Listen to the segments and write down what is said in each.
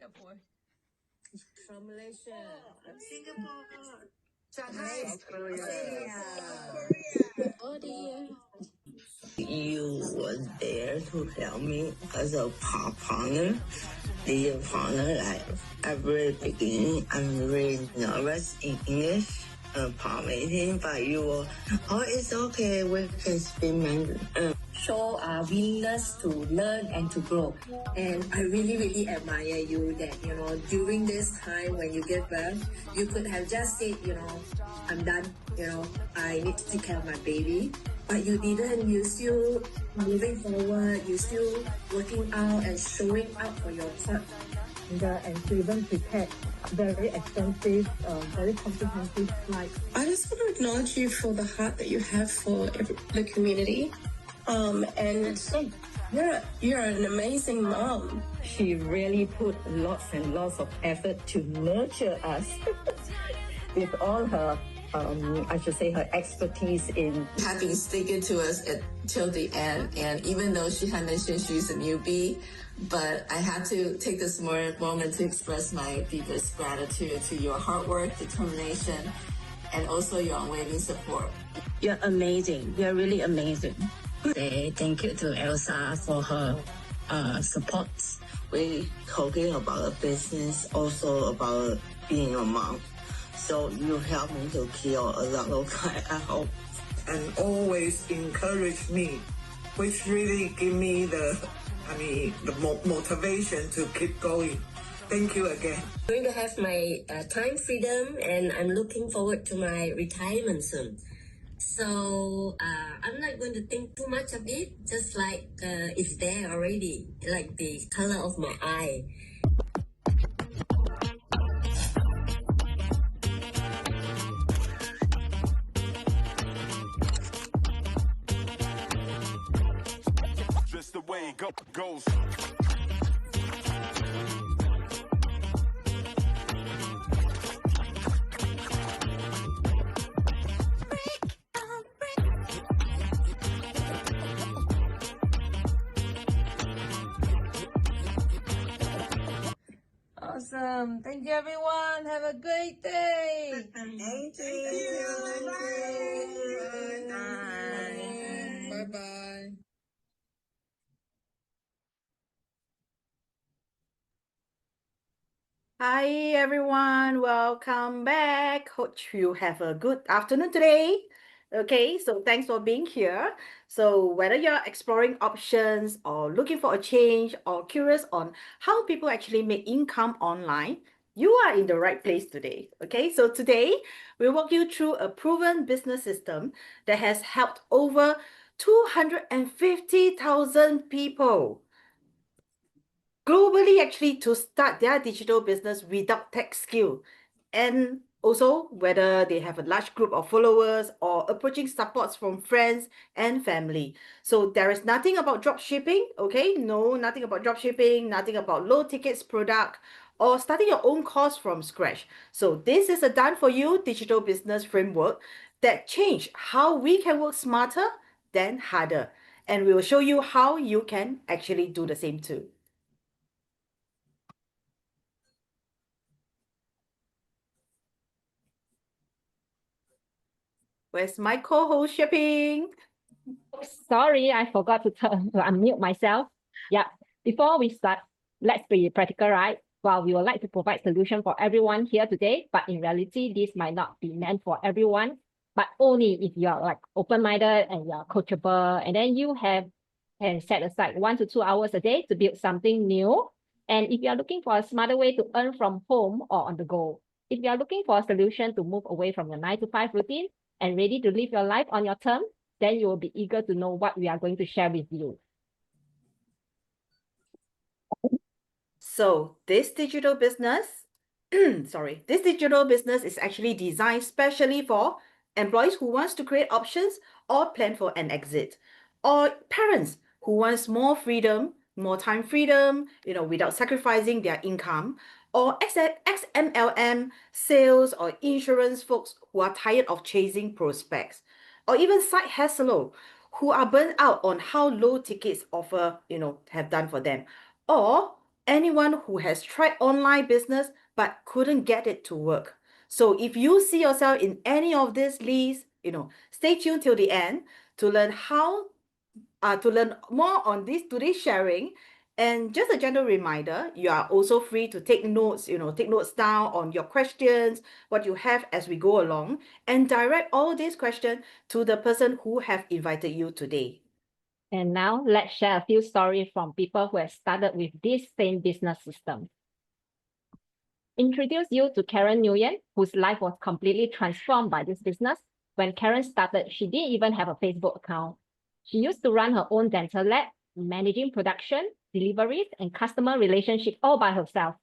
Singapore. From Malaysia. Singapore. Shanghai. South Korea. Australia. Oh dear. You were there to help me as a partner, the partner. Like at very beginning, I'm very nervous in English, part meeting, but you were, oh, it's okay, we can speak Mandarin. Show our willingness to learn and to grow. And I really, really admire you that, during this time when you give birth, you could have just said, I'm done, I need to take care of my baby. But you didn't. You still moving forward. You still working out and showing up for your partner. And to even prepare very extensive, very comprehensive flight. I just want to acknowledge you for the heart that you have for the community. And you're an amazing mom. She really put lots and lots of effort to nurture us with all her, I should say, her expertise in Having sticking to us till the end, and even though she had mentioned she's a newbie, but I had to take this moment to express my deepest gratitude to your hard work, determination, and also your unwavering support. You're amazing. You're really amazing. Say thank you to Elsa for her support. We talking about the business, also about being a mom. So you helped me to kill a lot of time at home. And always encourage me, which really give me the motivation to keep going. Thank you again. I'm going to have my time freedom, and I'm looking forward to my retirement soon. So I'm not going to think too much of it, just like it's there already, like the color of my eye. Just the way it goes. Awesome. Thank you, everyone. Have a great day. Thank you. Bye-bye. Hi everyone, welcome back. Hope you have a good afternoon today. Okay, so thanks for being here. So whether you're exploring options or looking for a change or curious on how people actually make income online, you are in the right place today. Okay, so today we'll walk you through a proven business system that has helped over 250,000 people globally actually to start their digital business without tech skill, and also whether they have a large group of followers or approaching supports from friends and family. So there is nothing about drop shipping, okay? No, nothing about drop shipping, nothing about low tickets product or starting your own course from scratch. So this is a done for you digital business framework that change how we can work smarter than harder. And we will show you how you can actually do the same too. Where's my co-host shipping? Sorry, I forgot to unmute myself. Yeah, before we start, let's be practical, right? Well, we would like to provide solution for everyone here today, but in reality, this might not be meant for everyone, but only if you are like open-minded and you are coachable, and then you can set aside 1 to 2 hours a day to build something new. And if you are looking for a smarter way to earn from home or on the go, if you are looking for a solution to move away from your 9 to 5 routine and ready to live your life on your terms, then you will be eager to know what we are going to share with you. So this digital business, this digital business is actually designed specially for employees who wants to create options or plan for an exit, or parents who wants more freedom, more time freedom, without sacrificing their income, or XMLM sales or insurance folks who are tired of chasing prospects, or even side hustler who are burnt out on how low tickets offer, have done for them, or anyone who has tried online business but couldn't get it to work. So if you see yourself in any of these lists, stay tuned till the end to learn to learn more on this today's sharing. And just a general reminder, you are also free to take notes, take notes down on your questions, what you have as we go along, and direct all these questions to the person who have invited you today. And now let's share a few stories from people who have started with this same business system. Introduce you to Karen Nguyen, whose life was completely transformed by this business. When Karen started, she didn't even have a Facebook account. She used to run her own dental lab, managing production, deliveries, and customer relationships all by herself.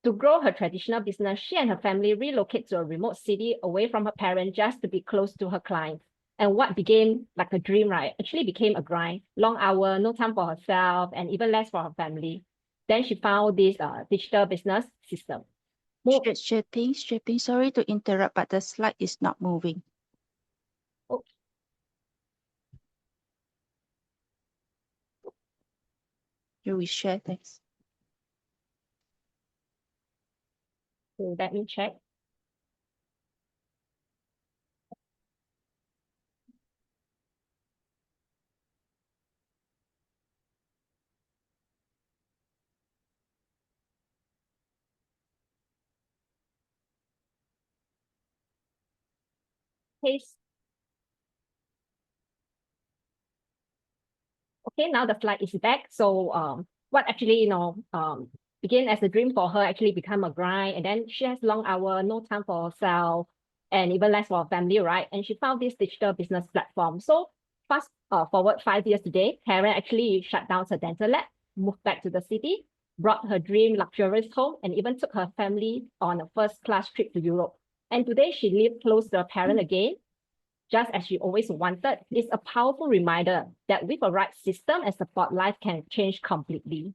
To grow her traditional business, she and her family relocated to a remote city away from her parents just to be close to her clients. And what began like a dream, right, actually became a grind. Long hour, no time for herself, and even less for her family. Then she found this digital business system. Shipping. Sorry to interrupt, but the slide is not moving. Oh. You will share, thanks. So let me check. Okay, now the slide is back. So what actually, began as a dream for her actually become a grind, and then she has long hour, no time for herself, and even less for her family, right? And she found this digital business platform. So fast forward 5 years today, Karen actually shut down her dental lab, moved back to the city, brought her dream luxurious home, and even took her family on a first-class trip to Europe. And today she lives close to her parent again, just as she always wanted. It's a powerful reminder that with a right system and support, life can change completely.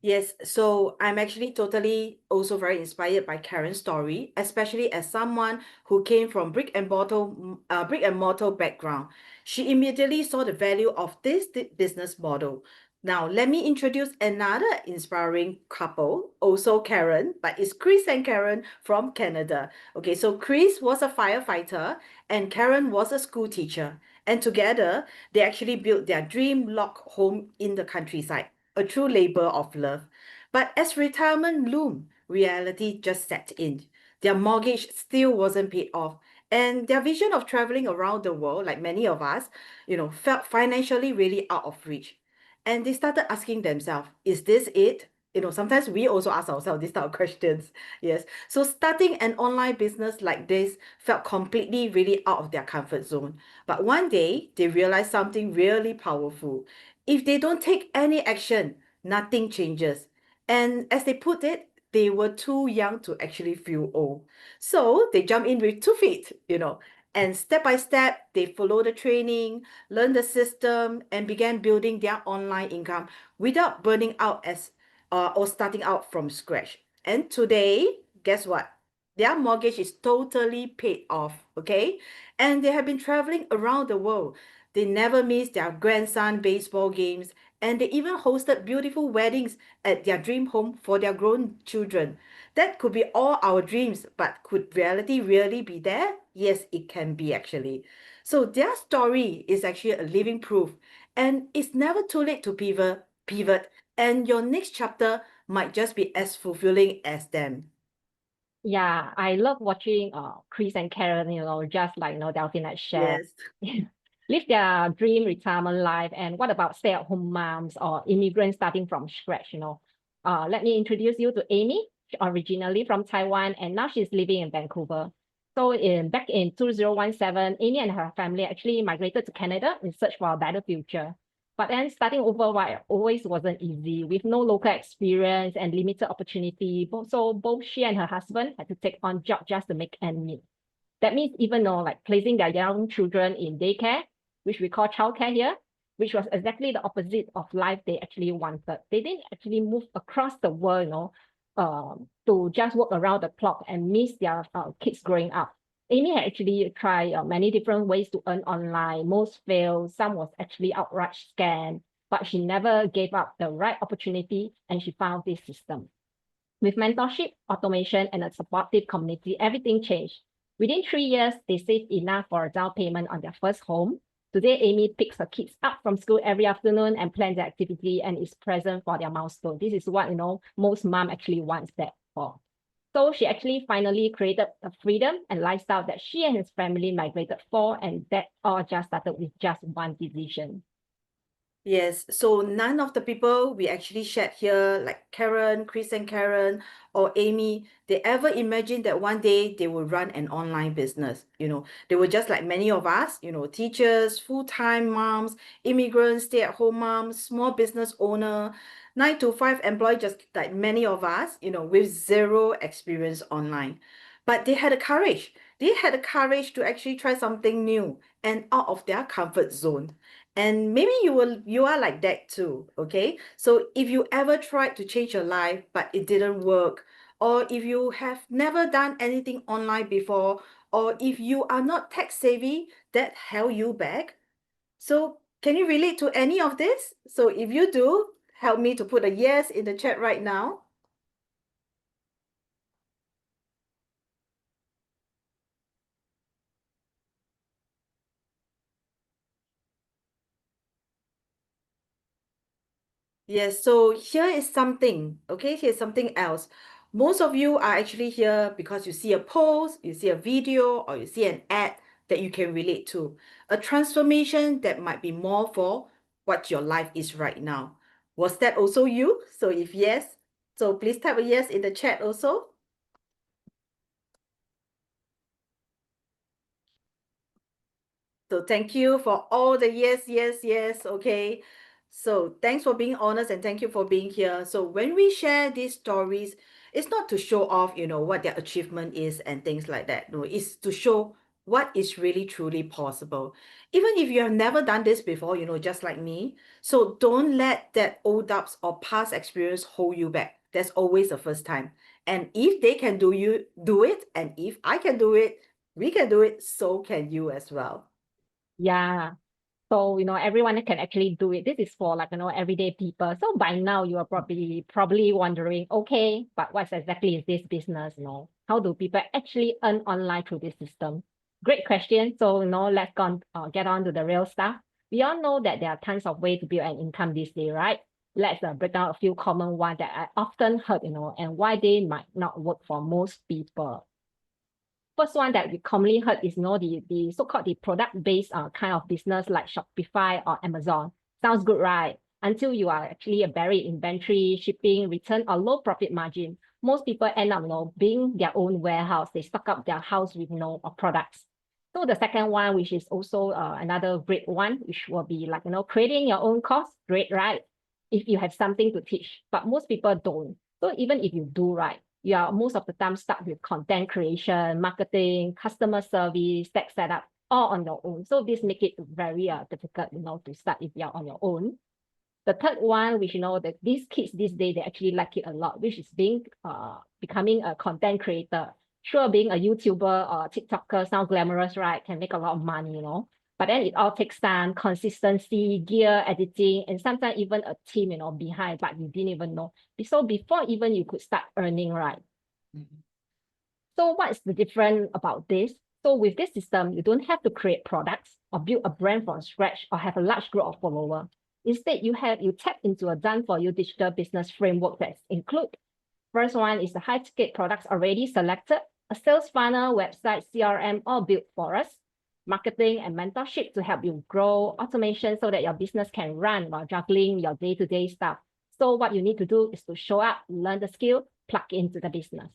Yes, so I'm actually totally also very inspired by Karen's story, especially as someone who came from brick and mortar background. She immediately saw the value of this business model. Now, let me introduce another inspiring couple, also Karen, but it's Chris and Karen from Canada. Okay, so Chris was a firefighter and Karen was a school teacher. And together, they actually built their dream log home in the countryside, a true labor of love. But as retirement loomed, reality just set in. Their mortgage still wasn't paid off. And their vision of traveling around the world, like many of us, felt financially really out of reach. And they started asking themselves, is this it? Sometimes we also ask ourselves these type of questions. Yes. So starting an online business like this felt completely really out of their comfort zone. But one day they realized something really powerful. If they don't take any action, nothing changes. And as they put it, they were too young to actually feel old. So they jumped in with 2 feet, and step by step, they followed the training, learned the system, and began building their online income without burning out or starting out from scratch. And today, guess what? Their mortgage is totally paid off, okay? And they have been traveling around the world. They never miss their grandson baseball games, and they even hosted beautiful weddings at their dream home for their grown children. That could be all our dreams, but could reality really be there? Yes, it can be actually. So their story is actually a living proof, and it's never too late to pivot, and your next chapter might just be as fulfilling as them. Yeah, I love watching Chris and Karen, just like Delphine had shared. Yes. Live their dream retirement life. And what about stay-at-home moms or immigrants starting from scratch? Let me introduce you to Amy, originally from Taiwan, and now she's living in Vancouver. So back in 2017, Amy and her family actually migrated to Canada in search for a better future. But then starting over always wasn't easy, with no local experience and limited opportunity. So both she and her husband had to take on jobs just to make ends meet. That means even like placing their young children in daycare, which we call childcare here, which was exactly the opposite of life they actually wanted. They didn't actually move across the world, to just work around the clock and miss their kids growing up. Amy had actually tried many different ways to earn online. Most failed, some was actually outright scam, but she never gave up the right opportunity and she found this system. With mentorship, automation, and a supportive community, everything changed. Within 3 years, they saved enough for a down payment on their first home. Today, Amy picks her kids up from school every afternoon and plans the activity and is present for their milestone. This is what, most mom actually wants that for. So she actually finally created a freedom and lifestyle that she and his family migrated for, and that all just started with just one decision. Yes, so none of the people we actually shared here, like Karen, Chris and Karen, or Amy, they ever imagined that one day they will run an online business. They were just like many of us, teachers, full-time moms, immigrants, stay-at-home moms, small business owner, 9 to 5 employee, just like many of us, with zero experience online. But they had the courage. They had the courage to actually try something new and out of their comfort zone. And maybe you are like that too, okay? So if you ever tried to change your life, but it didn't work, or if you have never done anything online before, or if you are not tech savvy, that held you back. So can you relate to any of this? So if you do, help me to put a yes in the chat right now. Yes, so here is something, okay? Here's something else. Most of you are actually here because you see a post, you see a video, or you see an ad that you can relate to. A transformation that might be more for what your life is right now. Was that also you? So if yes, so please type a yes in the chat also. So thank you for all the yes, yes, yes, okay? So thanks for being honest and thank you for being here. So when we share these stories, it's not to show off, what their achievement is and things like that. No, it's to show what is really truly possible. Even if you have never done this before, just like me. So don't let that old doubts or past experience hold you back. There's always a first time. And if they can do it, and if I can do it, we can do it, so can you as well. Yeah. So, everyone can actually do it. This is for everyday people. So by now you are probably wondering, okay, but what exactly is this business? How do people actually earn online through this system? Great question. So, let's get on to the real stuff. We all know that there are tons of ways to build an income these days, right? Let's break down a few common ones that I often heard, and why they might not work for most people. First one that we commonly heard is the so-called the product-based kind of business like Shopify or Amazon. Sounds good, right? Until you are actually buried in inventory, shipping, return, or low profit margin. Most people end up being their own warehouse. They stock up their house with products. So the second one, which is also another great one, which will be like creating your own course. Great, right? If you have something to teach, but most people don't. So even if you do, right, you are most of the time stuck with content creation, marketing, customer service, tech setup, all on your own. So this make it very difficult, to start if you're on your own. The third one, which that these kids these days, they actually like it a lot, which is becoming a content creator. Sure, being a YouTuber or TikToker sounds glamorous, right? Can make a lot of money, But then it all takes time, consistency, gear, editing, and sometimes even a team, behind, but you didn't even know. So before even you could start earning, right? Mm-hmm. So what's the difference about this? So with this system, you don't have to create products or build a brand from scratch or have a large group of followers. Instead, you tap into a done-for-you digital business framework that include. First one is the high-ticket products already selected, a sales funnel, website, CRM, all built for us, marketing and mentorship to help you grow, automation so that your business can run while juggling your day-to-day stuff. So what you need to do is to show up, learn the skill, plug into the business.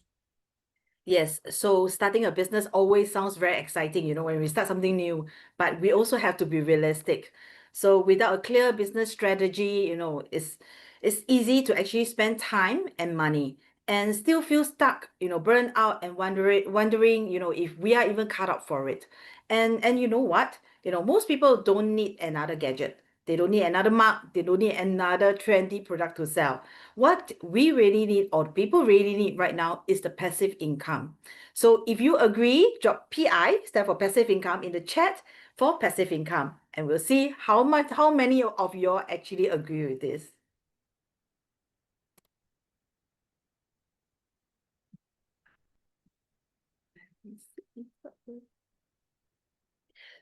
Yes, so starting a business always sounds very exciting, when we start something new, but we also have to be realistic. So without a clear business strategy, it's easy to actually spend time and money and still feel stuck, burned out and wondering, if we are even cut out for it. And you know what? Most people don't need another gadget. They don't need another mug. They don't need another trendy product to sell. What we really need, or people really need right now, is the passive income. So if you agree, drop PI, stand for passive income, in the chat for passive income. And we'll see how many of you all actually agree with this.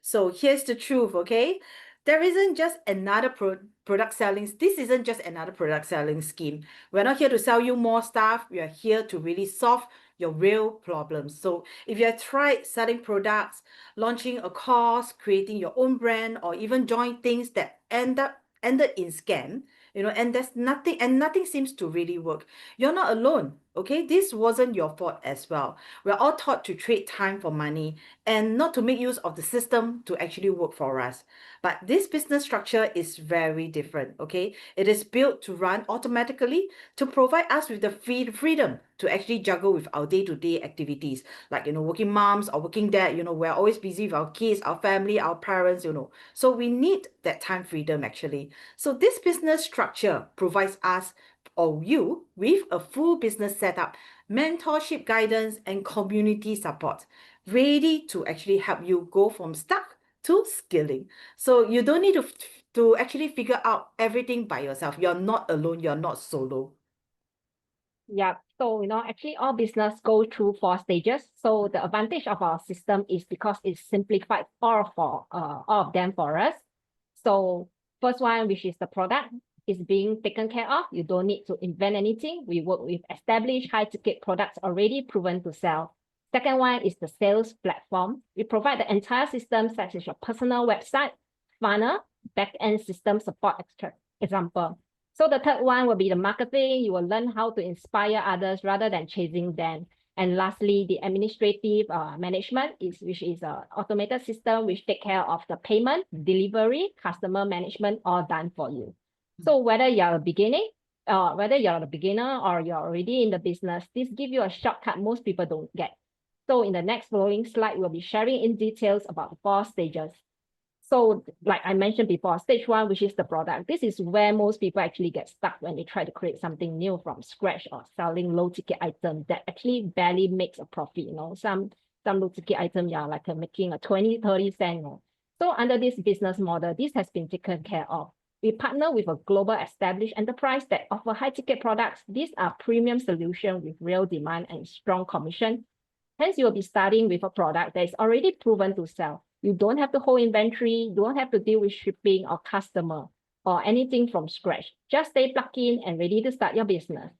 So here's the truth, okay? There isn't just another product selling. This isn't just another product selling scheme. We're not here to sell you more stuff. We are here to really solve your real problems. So if you have tried selling products, launching a course, creating your own brand, or even join things that ended in scam, and nothing seems to really work, you're not alone. Okay, this wasn't your fault as well. We're all taught to trade time for money and not to make use of the system to actually work for us. But this business structure is very different, okay? It is built to run automatically to provide us with the freedom to actually juggle with our day-to-day activities. Like, working moms or working dad, we're always busy with our kids, our family, our parents, So we need that time freedom actually. So this business structure provides us or you with a full business setup, mentorship guidance, and community support, ready to actually help you go from stuck to scaling. So you don't need to actually figure out everything by yourself. You're not alone. You're not solo. Yeah, so actually all business go through 4 stages. So the advantage of our system is because it simplifies all of them for us. So first one, which is the product, is being taken care of. You don't need to invent anything. We work with established high-ticket products already proven to sell. Second one is the sales platform. We provide the entire system, such as your personal website, funnel, back-end system support, example. So the third one will be the marketing. You will learn how to inspire others rather than chasing them. And lastly, the administrative management, which is an automated system which take care of the payment, delivery, customer management, all done for you. So whether you're a beginner or you're already in the business, this gives you a shortcut most people don't get. So in the next following slide, we'll be sharing in details about the 4 stages. So like I mentioned before, stage 1, which is the product. This is where most people actually get stuck when they try to create something new from scratch or selling low ticket items that actually barely makes a profit. Some low ticket items, like making a 20, 30 cents. So under this business model, this has been taken care of. We partner with a global established enterprise that offer high-ticket products. These are premium solutions with real demand and strong commission. Hence, you'll be starting with a product that is already proven to sell. You don't have to hold inventory. You don't have to deal with shipping or customer or anything from scratch. Just stay plugged in and ready to start your business.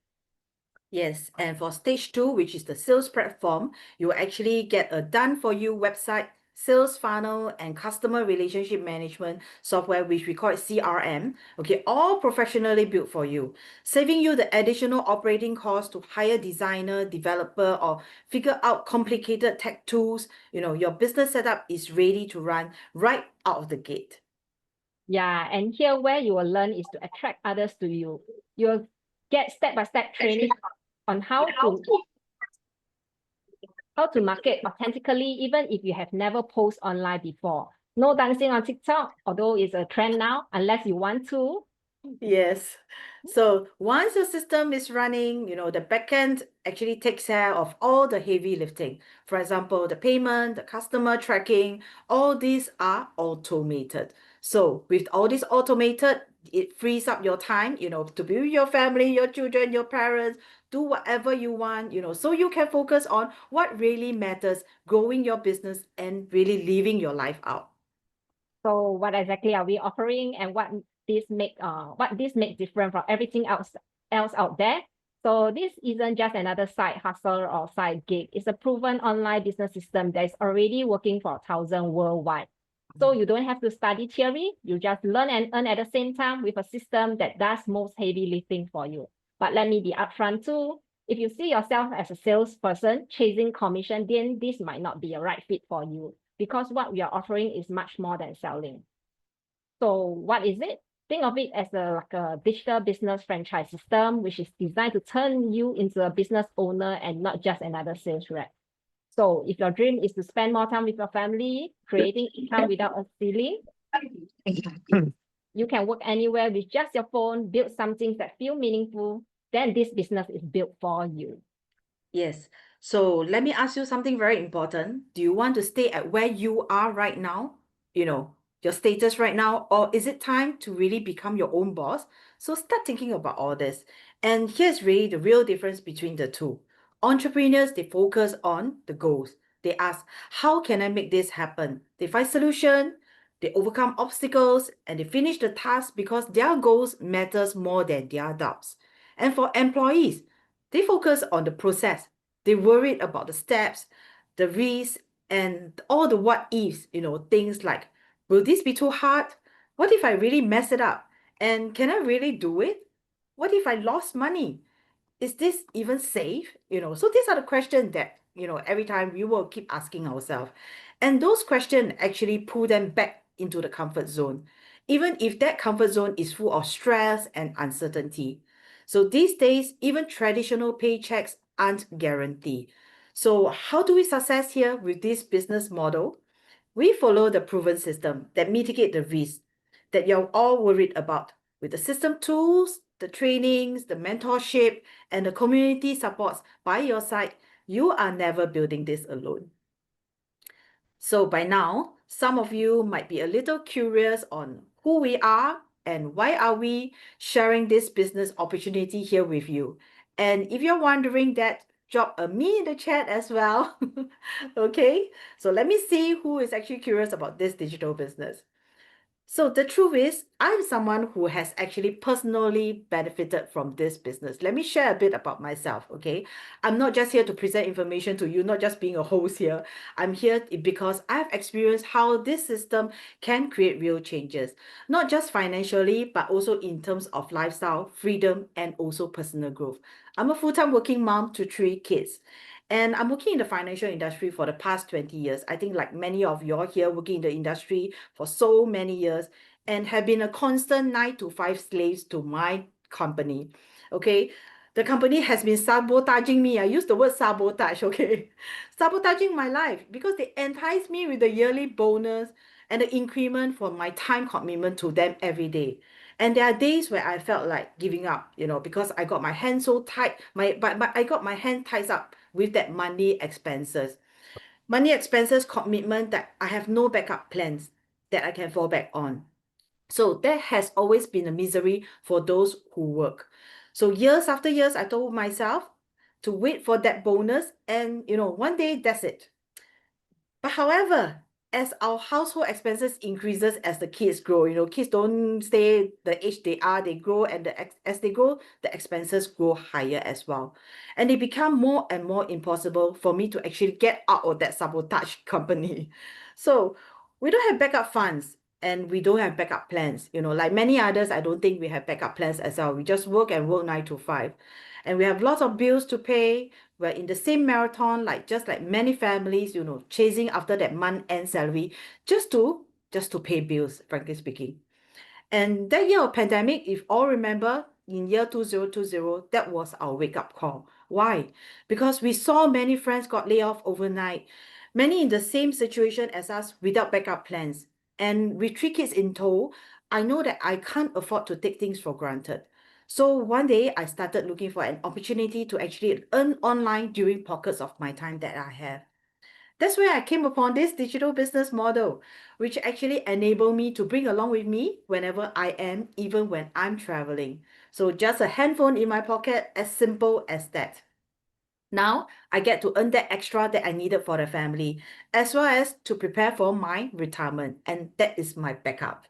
Yes, and for stage 2, which is the sales platform, you will actually get a done-for-you website, sales funnel, and customer relationship management software, which we call it CRM, okay, all professionally built for you, saving you the additional operating costs to hire designer, developer, or figure out complicated tech tools. Your business setup is ready to run right out of the gate. Yeah, and here where you will learn is to attract others to you. You'll get step-by-step training on how to market authentically, even if you have never posted online before. No dancing on TikTok, although it's a trend now, unless you want to. Yes. So once your system is running, the backend actually takes care of all the heavy lifting. For example, the payment, the customer tracking, all these are automated. So with all this automated, it frees up your time, to be with your family, your children, your parents, do whatever you want, so you can focus on what really matters, growing your business and really living your life out. So what exactly are we offering, and what this makes different from everything else out there? So this isn't just another side hustle or side gig. It's a proven online business system that is already working for 1,000 worldwide. So you don't have to study theory. You just learn and earn at the same time with a system that does most heavy lifting for you. But let me be upfront too. If you see yourself as a salesperson chasing commission, then this might not be a right fit for you, because what we are offering is much more than selling. So what is it? Think of it as like a digital business franchise system, which is designed to turn you into a business owner and not just another sales rep. So if your dream is to spend more time with your family, creating income without a ceiling, you can work anywhere with just your phone, build something that feel meaningful, then this business is built for you. Yes. So let me ask you something very important. Do you want to stay at where you are right now? You know, your status right now, or is it time to really become your own boss? So start thinking about all this. And here's really the real difference between the two. Entrepreneurs, they focus on the goals. They ask, how can I make this happen? They find solution, they overcome obstacles, and they finish the task because their goals matters more than their doubts. And for employees, they focus on the process. They worried about the steps, the risks, and all the what ifs, things like, will this be too hard? What if I really mess it up? And can I really do it? What if I lost money? Is this even safe? So these are the questions that, every time we will keep asking ourselves. And those questions actually pull them back into the comfort zone, even if that comfort zone is full of stress and uncertainty. So these days, even traditional paychecks aren't guaranteed. So how do we success here with this business model? We follow the proven system that mitigate the risk that you're all worried about with the system tools, the trainings, the mentorship, and the community supports by your side. You are never building this alone. So by now, some of you might be a little curious on who we are and why are we sharing this business opportunity here with you. And if you're wondering that, drop a me in the chat as well. Okay, so let me see who is actually curious about this digital business. So the truth is, I'm someone who has actually personally benefited from this business. Let me share a bit about myself, okay? I'm not just here to present information to you, not just being a host here. I'm here because I've experienced how this system can create real changes, not just financially, but also in terms of lifestyle, freedom, and also personal growth. I'm a full-time working mom to 3 kids. And I'm working in the financial industry for the past 20 years. I think like many of you all here working in the industry for so many years and have been a constant 9 to 5 slaves to my company. Okay. The company has been sabotaging me. I use the word sabotage, okay? Sabotaging my life because they entice me with the yearly bonus and the increment for my time commitment to them every day. And there are days where I felt like giving up, because I got my hands so tight, but I got my hand tied up with that money expenses commitment that I have no backup plans that I can fall back on. So that has always been a misery for those who work. So years after years, I told myself to wait for that bonus and, one day that's it. But however, as our household expenses increases as the kids grow, kids don't stay the age they are, they grow, and as they grow, the expenses grow higher as well. And they become more and more impossible for me to actually get out of that sabotage company. So we don't have backup funds and we don't have backup plans. Like many others, I don't think we have backup plans as well. We just work 9 to 5. And we have lots of bills to pay. We're in the same marathon, just like many families, chasing after that month-end salary just to pay bills, frankly speaking. And that year of pandemic, if all remember, in year 2020, that was our wake-up call. Why? Because we saw many friends got laid off overnight, many in the same situation as us without backup plans. And with 3 kids in tow, I know that I can't afford to take things for granted. So one day I started looking for an opportunity to actually earn online during pockets of my time that I have. That's where I came upon this digital business model, which actually enabled me to bring along with me whenever I am, even when I'm traveling. So just a handphone in my pocket, as simple as that. Now I get to earn that extra that I needed for the family, as well as to prepare for my retirement, and that is my backup.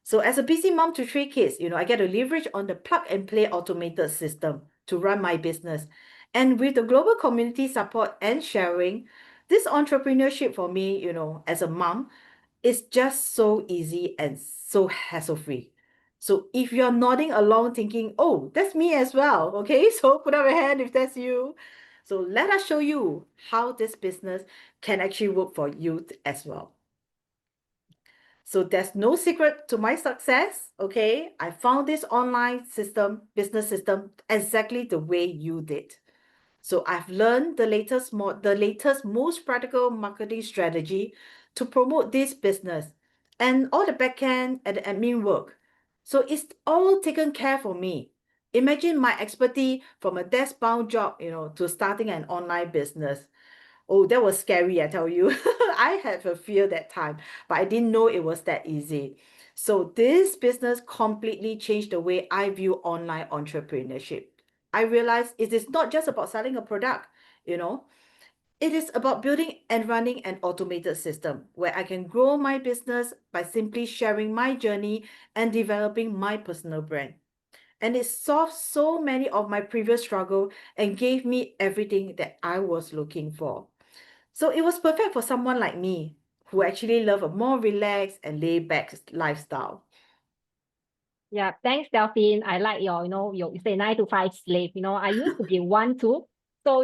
So as a busy mom to 3 kids, I get to leverage on the plug and play automated system to run my business. And with the global community support and sharing, this entrepreneurship for me, as a mom, is just so easy and so hassle-free. So if you're nodding along thinking, oh, that's me as well, okay? So put up your hand if that's you. So let us show you how this business can actually work for you as well. So there's no secret to my success, okay? I found this online business system, exactly the way you did. So I've learned the latest, most practical marketing strategy to promote this business and all the backend and the admin work. So it's all taken care for me. Imagine my expertise from a desk-bound job, to starting an online business. Oh, that was scary, I tell you. I had a fear that time, but I didn't know it was that easy. So this business completely changed the way I view online entrepreneurship. I realized it is not just about selling a product, you know. It is about building and running an automated system where I can grow my business by simply sharing my journey and developing my personal brand. And it solved so many of my previous struggle and gave me everything that I was looking for. So it was perfect for someone like me who actually love a more relaxed and laid back lifestyle. Yeah, thanks, Delphine. I like your, you say 9 to 5 slave. I used to be one too. So,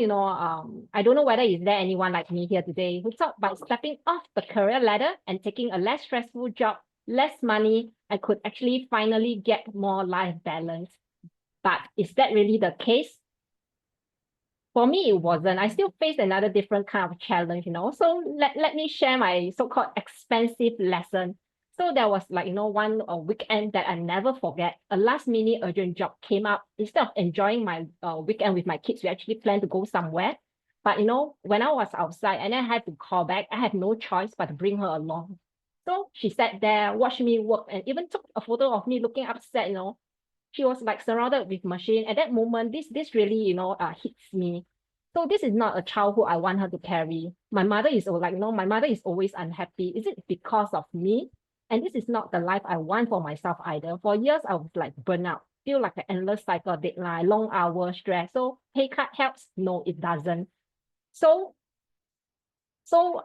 I don't know whether is there anyone like me here today who thought by stepping off the career ladder and taking a less stressful job, less money, I could actually finally get more life balance. But is that really the case? For me, it wasn't. I still faced another different kind of challenge, So let me share my so-called expensive lesson. So there was one weekend that I never forget. A last-minute urgent job came up. Instead of enjoying my weekend with my kids, we actually planned to go somewhere. But when I was outside and I had to call back, I had no choice but to bring her along. So she sat there, watched me work, and even took a photo of me looking upset, She was like surrounded with machine. At that moment, this really, hits me. So this is not a childhood I want her to carry. My mother is my mother is always unhappy. Is it because of me? And this is not the life I want for myself either. For years, I was like burnout, feel like an endless cycle, deadline, long hours, stress. So pay cut helps? No, it doesn't. So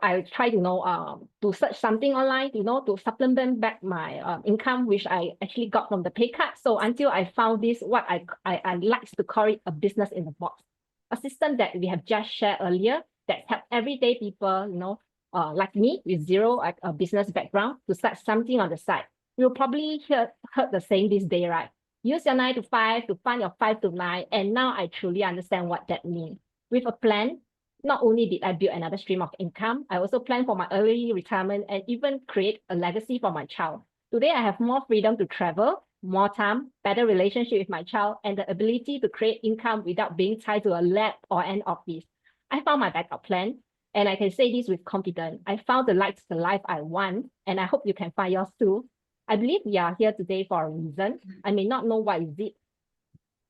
I tried, to search something online, to supplement back my income, which I actually got from the pay cut. So until I found this, what I like to call it a business in the box, a system that we have just shared earlier that help everyday people, like me with zero business background to start something on the side. You'll probably heard the saying this day, right? Use your 9 to 5 to fund your 5 to 9. And now I truly understand what that means. With a plan, not only did I build another stream of income, I also plan for my early retirement and even create a legacy for my child. Today, I have more freedom to travel, more time, better relationship with my child, and the ability to create income without being tied to a lab or an office. I found my backup plan, and I can say this with confidence. I found the life I want, and I hope you can find yours too. I believe we are here today for a reason. I may not know what is it,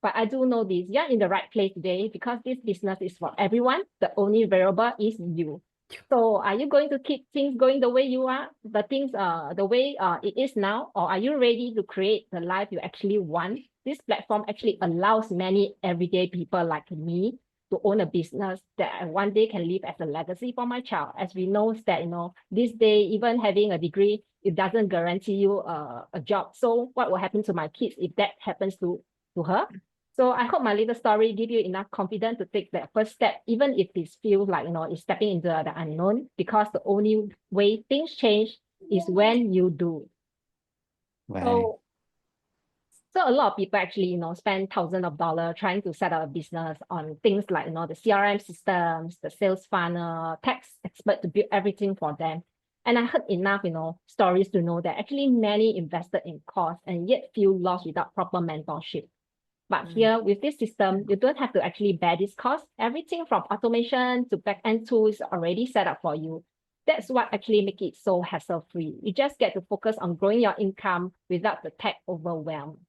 but I do know this. You're in the right place today because this business is for everyone. The only variable is you. So are you going to keep things going the way you are, the way it is now, or are you ready to create the life you actually want? This platform actually allows many everyday people like me to own a business that I one day can leave as a legacy for my child. As we know that, this day, even having a degree, it doesn't guarantee you a job. So what will happen to my kids if that happens to her? So I hope my little story give you enough confidence to take that first step, even if it feels like, it's stepping into the unknown, because the only way things change is when you do. Right. So a lot of people actually, spend thousands of dollars trying to set up a business on things like, the CRM systems, the sales funnel, tax expert to build everything for them. And I heard enough, stories to know that actually many invested in costs and yet feel lost without proper mentorship. But here with this system, you don't have to actually bear this cost. Everything from automation to back-end tools already set up for you. That's what actually makes it so hassle-free. You just get to focus on growing your income without the tech overwhelm.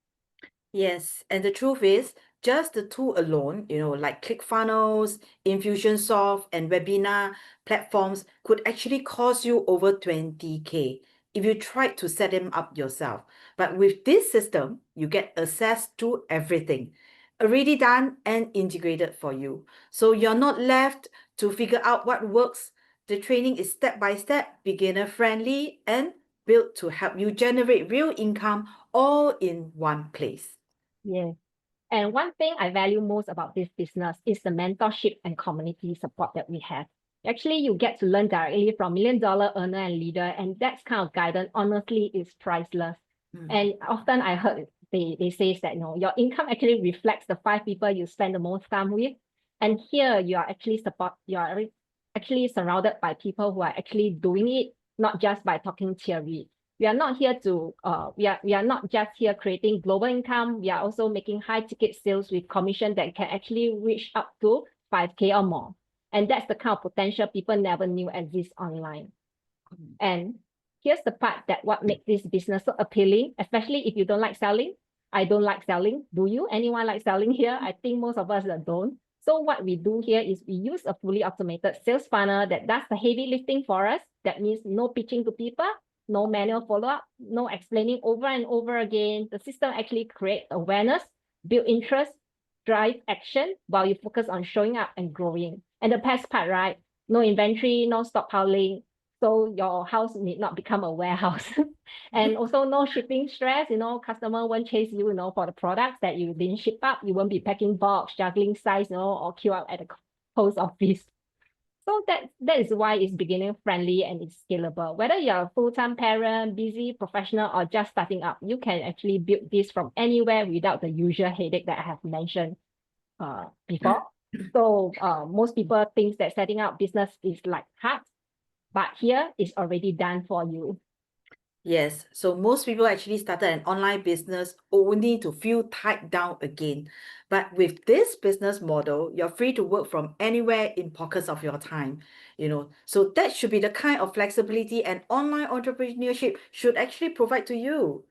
Yes, and the truth is, just the tool alone, like ClickFunnels, Infusionsoft, and webinar platforms could actually cost you over 20K if you tried to set them up yourself. But with this system, you get access to everything already done and integrated for you. So you're not left to figure out what works. The training is step-by-step, beginner-friendly, and built to help you generate real income all in one place. Yeah. And one thing I value most about this business is the mentorship and community support that we have. Actually, you get to learn directly from million-dollar earner and leader, and that kind of guidance, honestly, is priceless. And often I heard they say that, your income actually reflects the 5 people you spend the most time with. And here you are actually surrounded by people who are actually doing it, not just by talking theory. We are not here to, we are not just here creating global income. We are also making high ticket sales with commission that can actually reach up to 5K or more. And that's the kind of potential people never knew exists online. And here's the part that what makes this business so appealing, especially if you don't like selling. I don't like selling. Do you? Anyone like selling here? I think most of us don't. So what we do here is we use a fully automated sales funnel that does the heavy lifting for us. That means no pitching to people, no manual follow-up, no explaining over and over again. The system actually creates awareness, build interest, drive action while you focus on showing up and growing. And the best part, right? No inventory, no stockpiling. So your house need not become a warehouse. And also no shipping stress, customer won't chase you, for the products that you didn't ship up. You won't be packing box, juggling size, or queue up at the post office. So that is why it's beginner friendly and it's scalable. Whether you're a full-time parent, busy professional, or just starting up, you can actually build this from anywhere without the usual headache that I have mentioned before. So most people think that setting up business is like hard, but here it's already done for you. Yes, so most people actually started an online business only to feel tied down again. But with this business model, you're free to work from anywhere in pockets of your time, So that should be the kind of flexibility and online entrepreneurship should actually provide to you.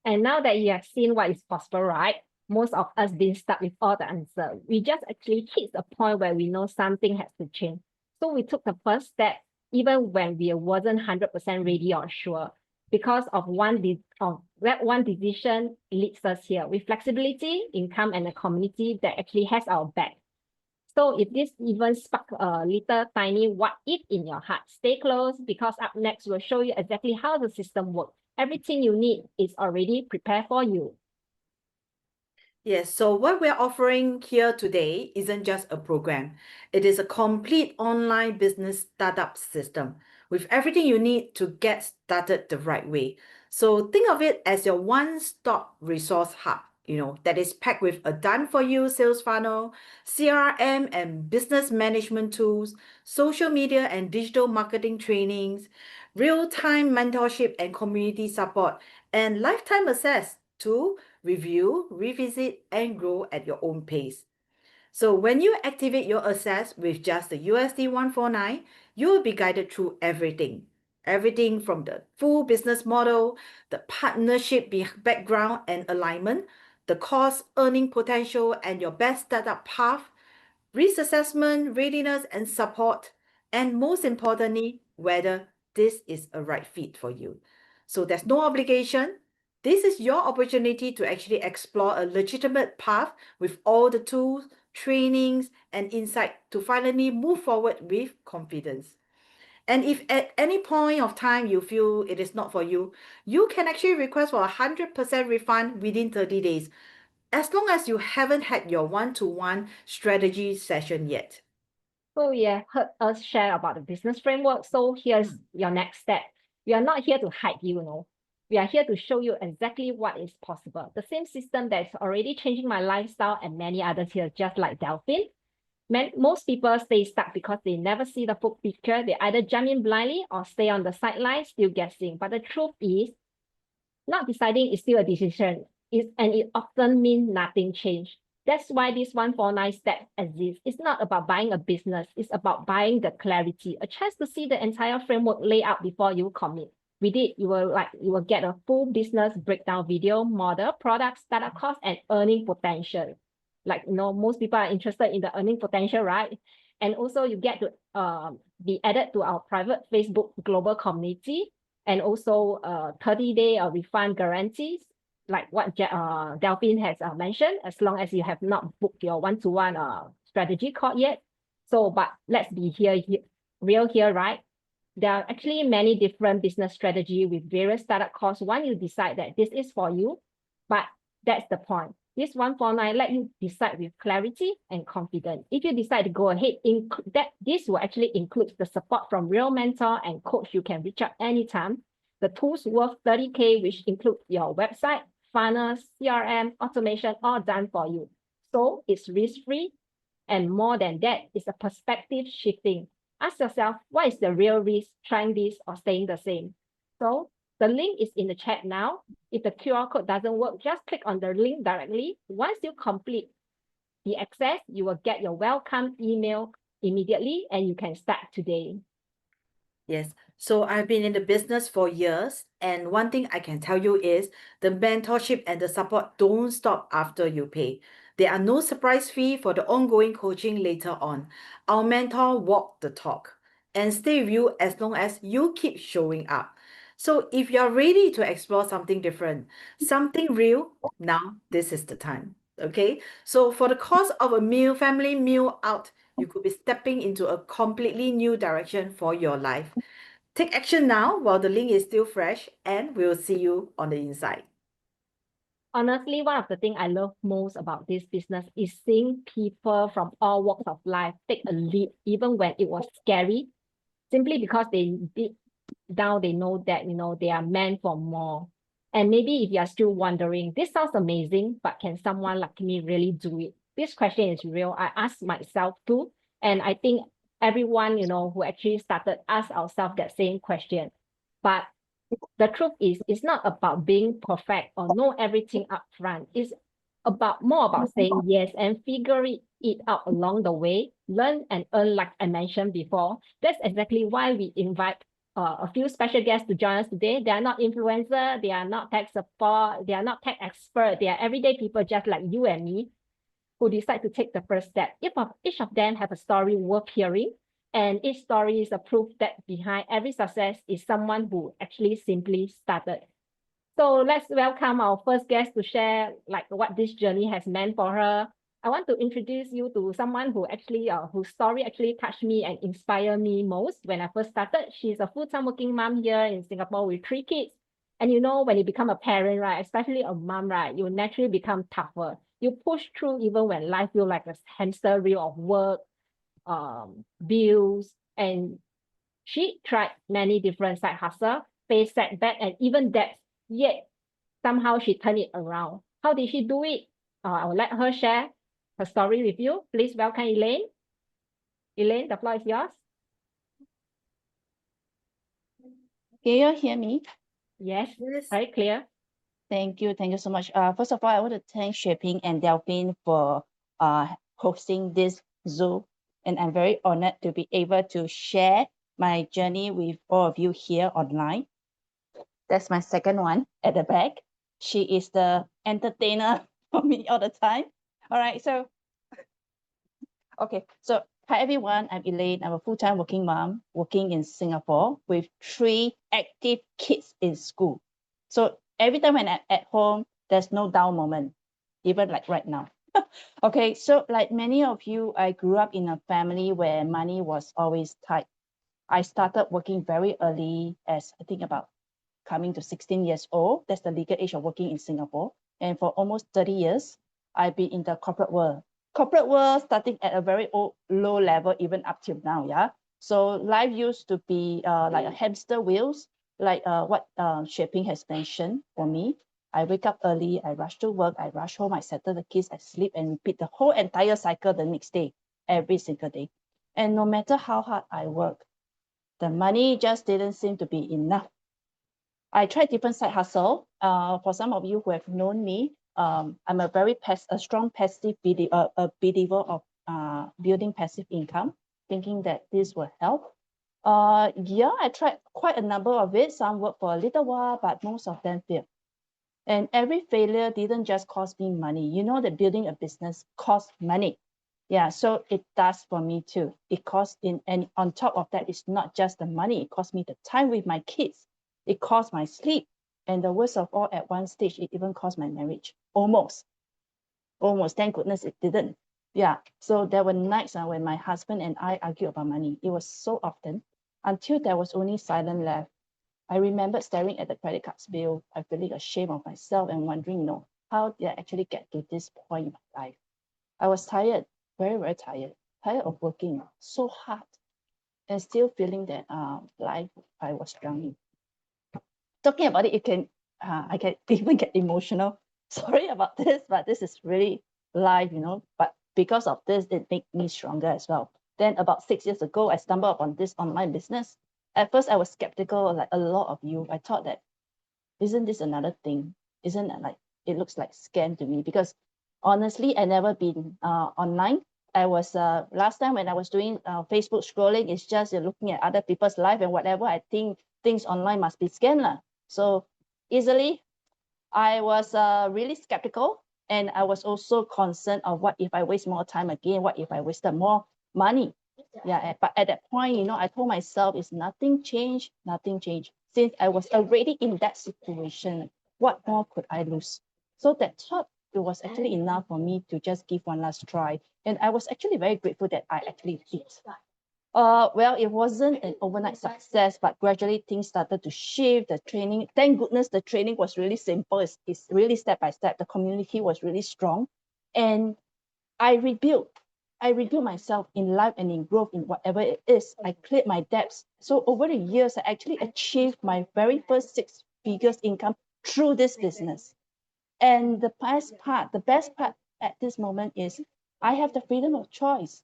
And now that you have seen what is possible, right? Most of us didn't start with all the answer. We just actually hit a point where we know something has to change. So we took the first step, even when we wasn't 100% ready or sure. Because of that one decision leads us here with flexibility, income, and a community that actually has our back. So if this even spark a little tiny what if in your heart, stay close because up next we'll show you exactly how the system works. Everything you need is already prepared for you. Yes, so what we're offering here today isn't just a program. It is a complete online business startup system with everything you need to get started the right way. So think of it as your one-stop resource hub, that is packed with a done-for-you sales funnel, CRM and business management tools, social media and digital marketing trainings, real-time mentorship and community support, and lifetime access to review, revisit, and grow at your own pace. So when you activate your access with just the USD 149, you will be guided through everything. Everything from the full business model, the partnership background and alignment, the cost, earning potential, and your best startup path, risk assessment, readiness, and support, and most importantly, whether this is a right fit for you. So there's no obligation. This is your opportunity to actually explore a legitimate path with all the tools, trainings, and insight to finally move forward with confidence. And if at any point of time you feel it is not for you, you can actually request for a 100% refund within 30 days, as long as you haven't had your one-to-one strategy session yet. So you have heard us share about the business framework. So here's your next step. We are not here to hide you, We are here to show you exactly what is possible. The same system that's already changing my lifestyle and many others here, just like Delphine. Most people stay stuck because they never see the full picture. They either jump in blindly or stay on the sidelines, still guessing. But the truth is, not deciding is still a decision. And it often means nothing changed. That's why this 149 step exists. It's not about buying a business. It's about buying the clarity, a chance to see the entire framework laid out before you commit. With it, you will get a full business breakdown video, model, product, startup cost, and earning potential. Most people are interested in the earning potential, right? And also you get to be added to our private Facebook global community, and also 30-day refund guarantees, like what Delphine has mentioned, as long as you have not booked your one-to-one strategy call yet. So, but let's be real here, right? There are actually many different business strategies with various startup costs once you decide that this is for you. But that's the point. This 149 let you decide with clarity and confidence. If you decide to go ahead, this will actually include the support from real mentor and coach you can reach out anytime. The tools worth 30K, which include your website, funnels, CRM, automation, all done for you. So it's risk-free. And more than that, it's a perspective shifting. Ask yourself, what is the real risk trying this or staying the same? So The link is in the chat now. If the QR code doesn't work, just click on the link directly. Once you complete the access, you will get your welcome email immediately and you can start today. Yes. So I've been in the business for years, and one thing I can tell you is the mentorship and the support don't stop after you pay. There are no surprise fee for the ongoing coaching later on. Our mentor walk the talk and stay with you as long as you keep showing up. So if you're ready to explore something different, something real, now this is the time. Okay. So for the cost of a meal, family meal out, you could be stepping into a completely new direction for your life. Take action now while the link is still fresh, and we'll see you on the inside. Honestly, one of the things I love most about this business is seeing people from all walks of life take a leap, even when it was scary, simply because they deep down they know that they are meant for more. And maybe if you are still wondering, this sounds amazing, but can someone like me really do it? This question is real. I asked myself too, and I think everyone who actually started ask ourselves that same question. But the truth is, it's not about being perfect or know everything up front. It's more about saying yes and figuring it out along the way, learn and earn, like I mentioned before. That's exactly why we invite a few special guests to join us today. They are not influencers, they are not tech support, they are not tech experts, they are everyday people just like you and me who decide to take the first step. Each of them have a story worth hearing, and each story is a proof that behind every success is someone who actually simply started. So let's welcome our first guest to share like what this journey has meant for her. I want to introduce you to someone who actually, whose story actually touched me and inspired me most when I first started. She's a full-time working mom here in Singapore with 3 kids. And when you become a parent, right, especially a mom, right, you naturally become tougher. You push through even when life feels like a hamster wheel of work, bills, and she tried many different side hustles, faced setback, and even debts, yet somehow she turned it around. How did she do it? I will let her share her story with you. Please welcome Elaine. Elaine, the floor is yours. Can you hear me? Yes, very clear. Thank you so much. First of all, I want to thank Xueping and Delphine for hosting this Zoom, and I'm very honored to be able to share my journey with all of you here online. That's my second one at the back. She is the entertainer for me all the time. All right, so okay, so hi everyone, I'm Elaine. I'm a full-time working mom working in Singapore with 3 active kids in school. So every time when I'm at home, there's no down moment, even like right now. Okay, so like many of you, I grew up in a family where money was always tight. I started working very early, as I think about coming to 16 years old. That's the legal age of working in Singapore. And for almost 30 years, I've been in the corporate world. Corporate world starting at a very low level, even up till now, yeah? So life used to be like a hamster wheels, like what Xueping has mentioned for me. I wake up early, I rush to work, I rush home, I settle the kids, I sleep, and repeat the whole entire cycle the next day, every single day. And no matter how hard I work, the money just didn't seem to be enough. I tried different side hustle. For some of you who have known me, I'm a very strong passive believer of building passive income, thinking that this will help. Yeah, I tried quite a number of it. Some worked for a little while, but most of them failed. And every failure didn't just cost me money. You know that building a business costs money. Yeah, so it does for me too. It costs and on top of that, it's not just the money. It costs me the time with my kids. It costs my sleep. And the worst of all, at one stage, it even cost my marriage. Almost. Thank goodness it didn't. Yeah, so there were nights when my husband and I argued about money. It was so often until there was only silence left. I remember staring at the credit cards bill. I feeling ashamed of myself and wondering, how did I actually get to this point in my life? I was tired, very, very tired of working so hard and still feeling that life, I was drowning. Talking about it, I can even get emotional. Sorry about this, but this is really life, but because of this, it made me stronger as well. Then about 6 years ago, I stumbled upon this online business. At first, I was skeptical, like a lot of you. I thought that isn't this another thing? Isn't it like, it looks like scam to me? Because honestly, I never been online. I was last time when I was doing Facebook scrolling, it's just looking at other people's life and whatever I think things online must be scam lah. So easily, I was really skeptical, and I was also concerned of what if I waste more time again? What if I wasted more money? Yeah, but at that point, you know, I told myself, it's nothing changed, nothing changed. Since I was already in that situation, what more could I lose? So that thought, it was actually enough for me to just give one last try. And I was actually very grateful that I actually did. Well, it wasn't an overnight success, but gradually things started to shift. The training, thank goodness, the training was really simple. It's really step by step. The community was really strong, and I rebuilt myself in life and in growth in whatever it is. I cleared my debts. So over the years, I actually achieved my very first 6 figures income through this business. And the best part at this moment is I have the freedom of choice.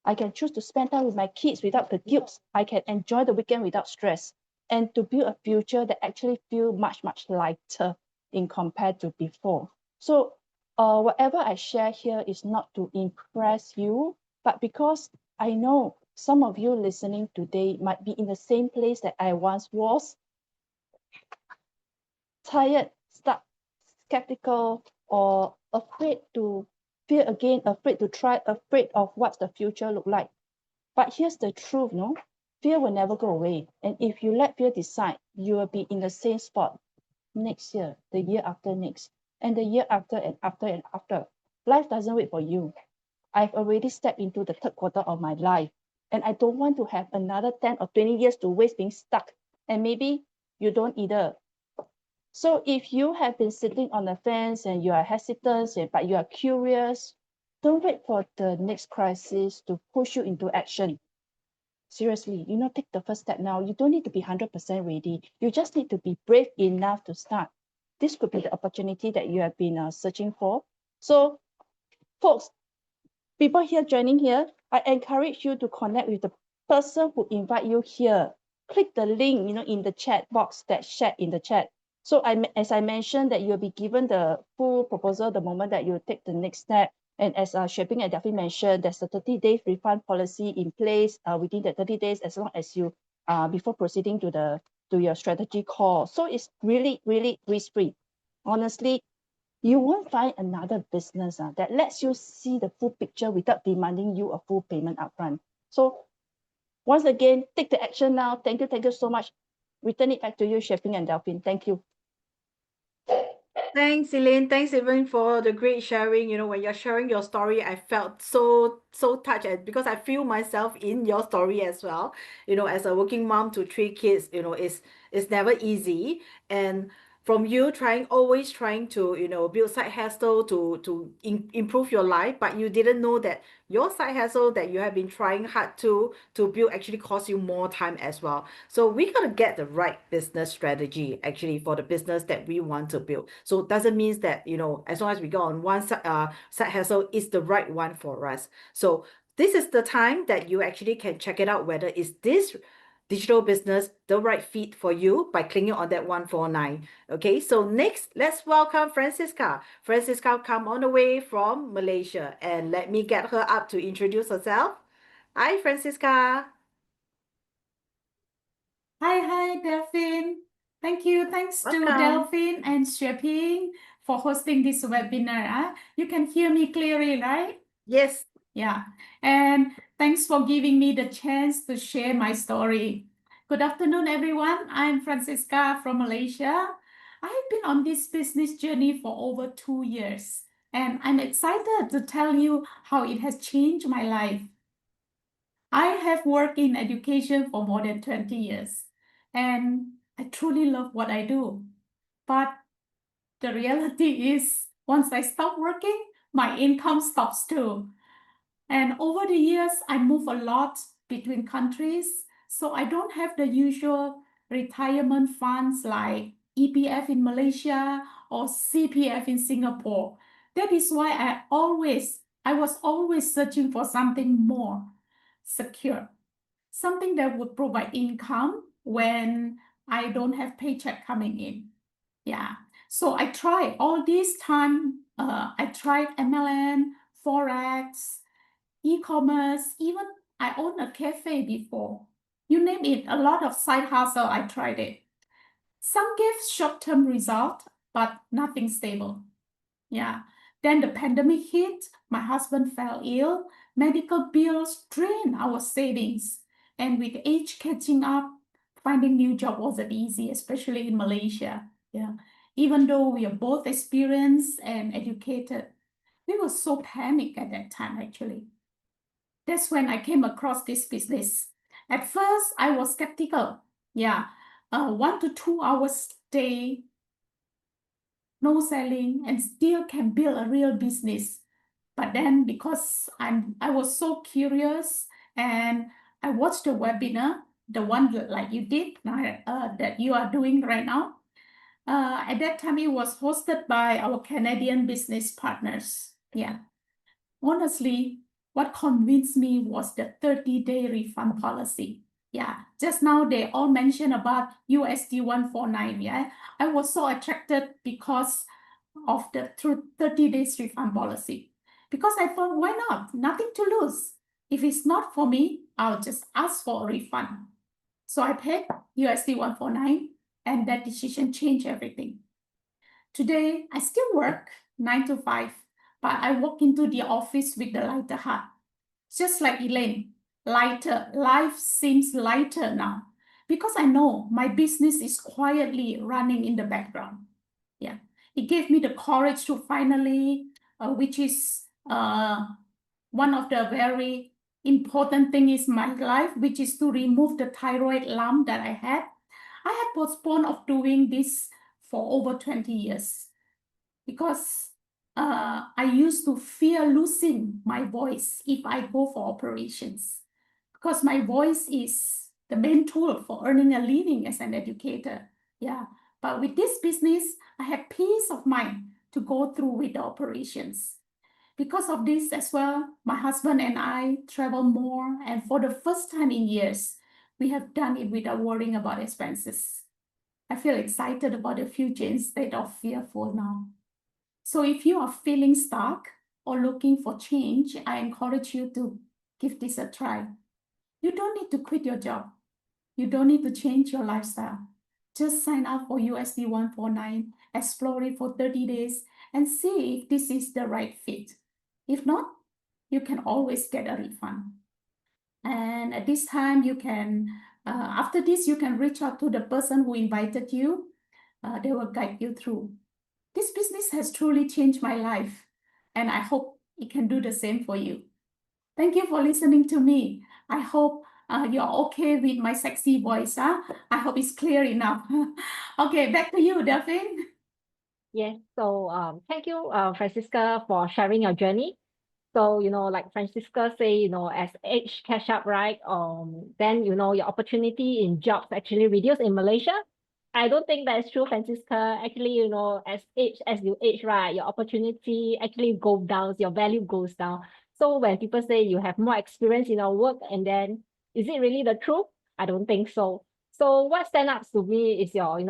I can choose to spend time with my kids without the guilt. I can enjoy the weekend without stress, and to build a future that actually feel much, much lighter in compared to before. So whatever I share here is not to impress you, but because I know some of you listening today might be in the same place that I once was, tired, stuck, skeptical, or afraid to fear again, afraid to try, afraid of what the future look like. But here's the truth, no? Fear will never go away. And if you let fear decide, you will be in the same spot next year, the year after next, and the year after and after and after. Life doesn't wait for you. I've already stepped into the 3rd quarter of my life, and I don't want to have another 10 or 20 years to waste being stuck. And maybe you don't either. So if you have been sitting on the fence and you are hesitant, but you are curious, don't wait for the next crisis to push you into action. Seriously, you know, take the first step now. You don't need to be 100% ready. You just need to be brave enough to start. This could be the opportunity that you have been searching for. So, folks, people here joining here, I encourage you to connect with the person who invite you here. Click the link, you know, in the chat box that shared in the chat. So as I mentioned, that you'll be given the full proposal the moment that you take the next step. And as Xue Ping and Delphine mentioned, there's a 30-day refund policy in place within the 30 days, as long as you before proceeding to your strategy call. So it's really, really risk-free. Honestly, you won't find another business that lets you see the full picture without demanding you a full payment upfront. So once again, take the action now. Thank you so much. Return it back to you, Xue Ping and Delphine. Thank you. Thanks, Elaine. Thanks, even for the great sharing. You know, when you're sharing your story, I felt so touched, because I feel myself in your story as well. You know, as a working mom to 3 kids, you know, it's never easy. And from you always trying to, you know, build side hustle to improve your life, but you didn't know that your side hustle that you have been trying hard to build actually cost you more time as well. So we gotta get the right business strategy actually for the business that we want to build. So it doesn't mean that, you know, as long as we go on one side hustle is the right one for us. So this is the time that you actually can check it out, whether is this digital business the right fit for you by clicking on that 149. Okay, so next, let's welcome Francisca. Francisca come all the way from Malaysia, and let me get her up to introduce herself. Hi, Francisca. Hi, Delphine. Thank you. Thanks to Welcome. Delphine and Xue Ping for hosting this webinar. You can hear me clearly, right? Yes. Yeah. And thanks for giving me the chance to share my story. Good afternoon, everyone. I'm Francisca from Malaysia. I've been on this business journey for over 2 years, and I'm excited to tell you how it has changed my life. I have worked in education for more than 20 years, and I truly love what I do. But the reality is, once I stop working, my income stops too. And over the years, I move a lot between countries, so I don't have the usual retirement funds like EPF in Malaysia or CPF in Singapore. That is why I was always searching for something more secure, something that would provide income when I don't have paycheck coming in. Yeah. So I tried all this time. I tried MLM, Forex, e-commerce, even I owned a cafe before. You name it, a lot of side hustle, I tried it. Some gave short-term result, but nothing stable. Yeah. Then the pandemic hit, my husband fell ill, medical bills drained our savings. And with age catching up, finding new job wasn't easy, especially in Malaysia. Yeah. Even though we are both experienced and educated, we were so panicked at that time, actually. That's when I came across this business. At first, I was skeptical. Yeah, 1 to 2 hours day, no selling, and still can build a real business. But then, because I was so curious, and I watched the webinar, the one like you did, that you are doing right now. At that time, it was hosted by our Canadian business partners. Yeah. Honestly, what convinced me was the 30-day refund policy. Yeah, just now they all mentioned about USD 149. Yeah, I was so attracted because of the 30 days refund policy. Because I thought, why not? Nothing to lose. If it's not for me, I'll just ask for a refund. So I paid USD 149, and that decision changed everything. Today, I still work 9 to 5, but I walk into the office with the lighter heart. Just like Elaine, lighter. Life seems lighter now because I know my business is quietly running in the background. Yeah, it gave me the courage to finally, which is one of the very important things in my life, which is to remove the thyroid lump that I had. I had postponed of doing this for over 20 years because I used to fear losing my voice if I go for operations, because my voice is the main tool for earning a living as an educator. Yeah, but with this business, I have peace of mind to go through with the operations. Because of this as well, my husband and I travel more, and for the first time in years, we have done it without worrying about expenses. I feel excited about the future instead of fearful now. So if you are feeling stuck or looking for change, I encourage you to give this a try. You don't need to quit your job. You don't need to change your lifestyle. Just sign up for USD 149, explore it for 30 days, and see if this is the right fit. If not, you can always get a refund. And at this time, you can, after this, you can reach out to the person who invited you. They will guide you through. This business has truly changed my life, and I hope it can do the same for you. Thank you for listening to me. I hope you're okay with my sexy voice. Huh? I hope it's clear enough. Okay, back to you, Delphine. Yes, so thank you, Francisca, for sharing your journey. So, like Francisca say, as age catch up, right? Then, your opportunity in jobs actually reduce in Malaysia. I don't think that is true, Francisca. Actually, as you age, right, your opportunity actually goes down, your value goes down. So when people say you have more experience in your work, and then is it really the truth? I don't think so. So what stands out to me is your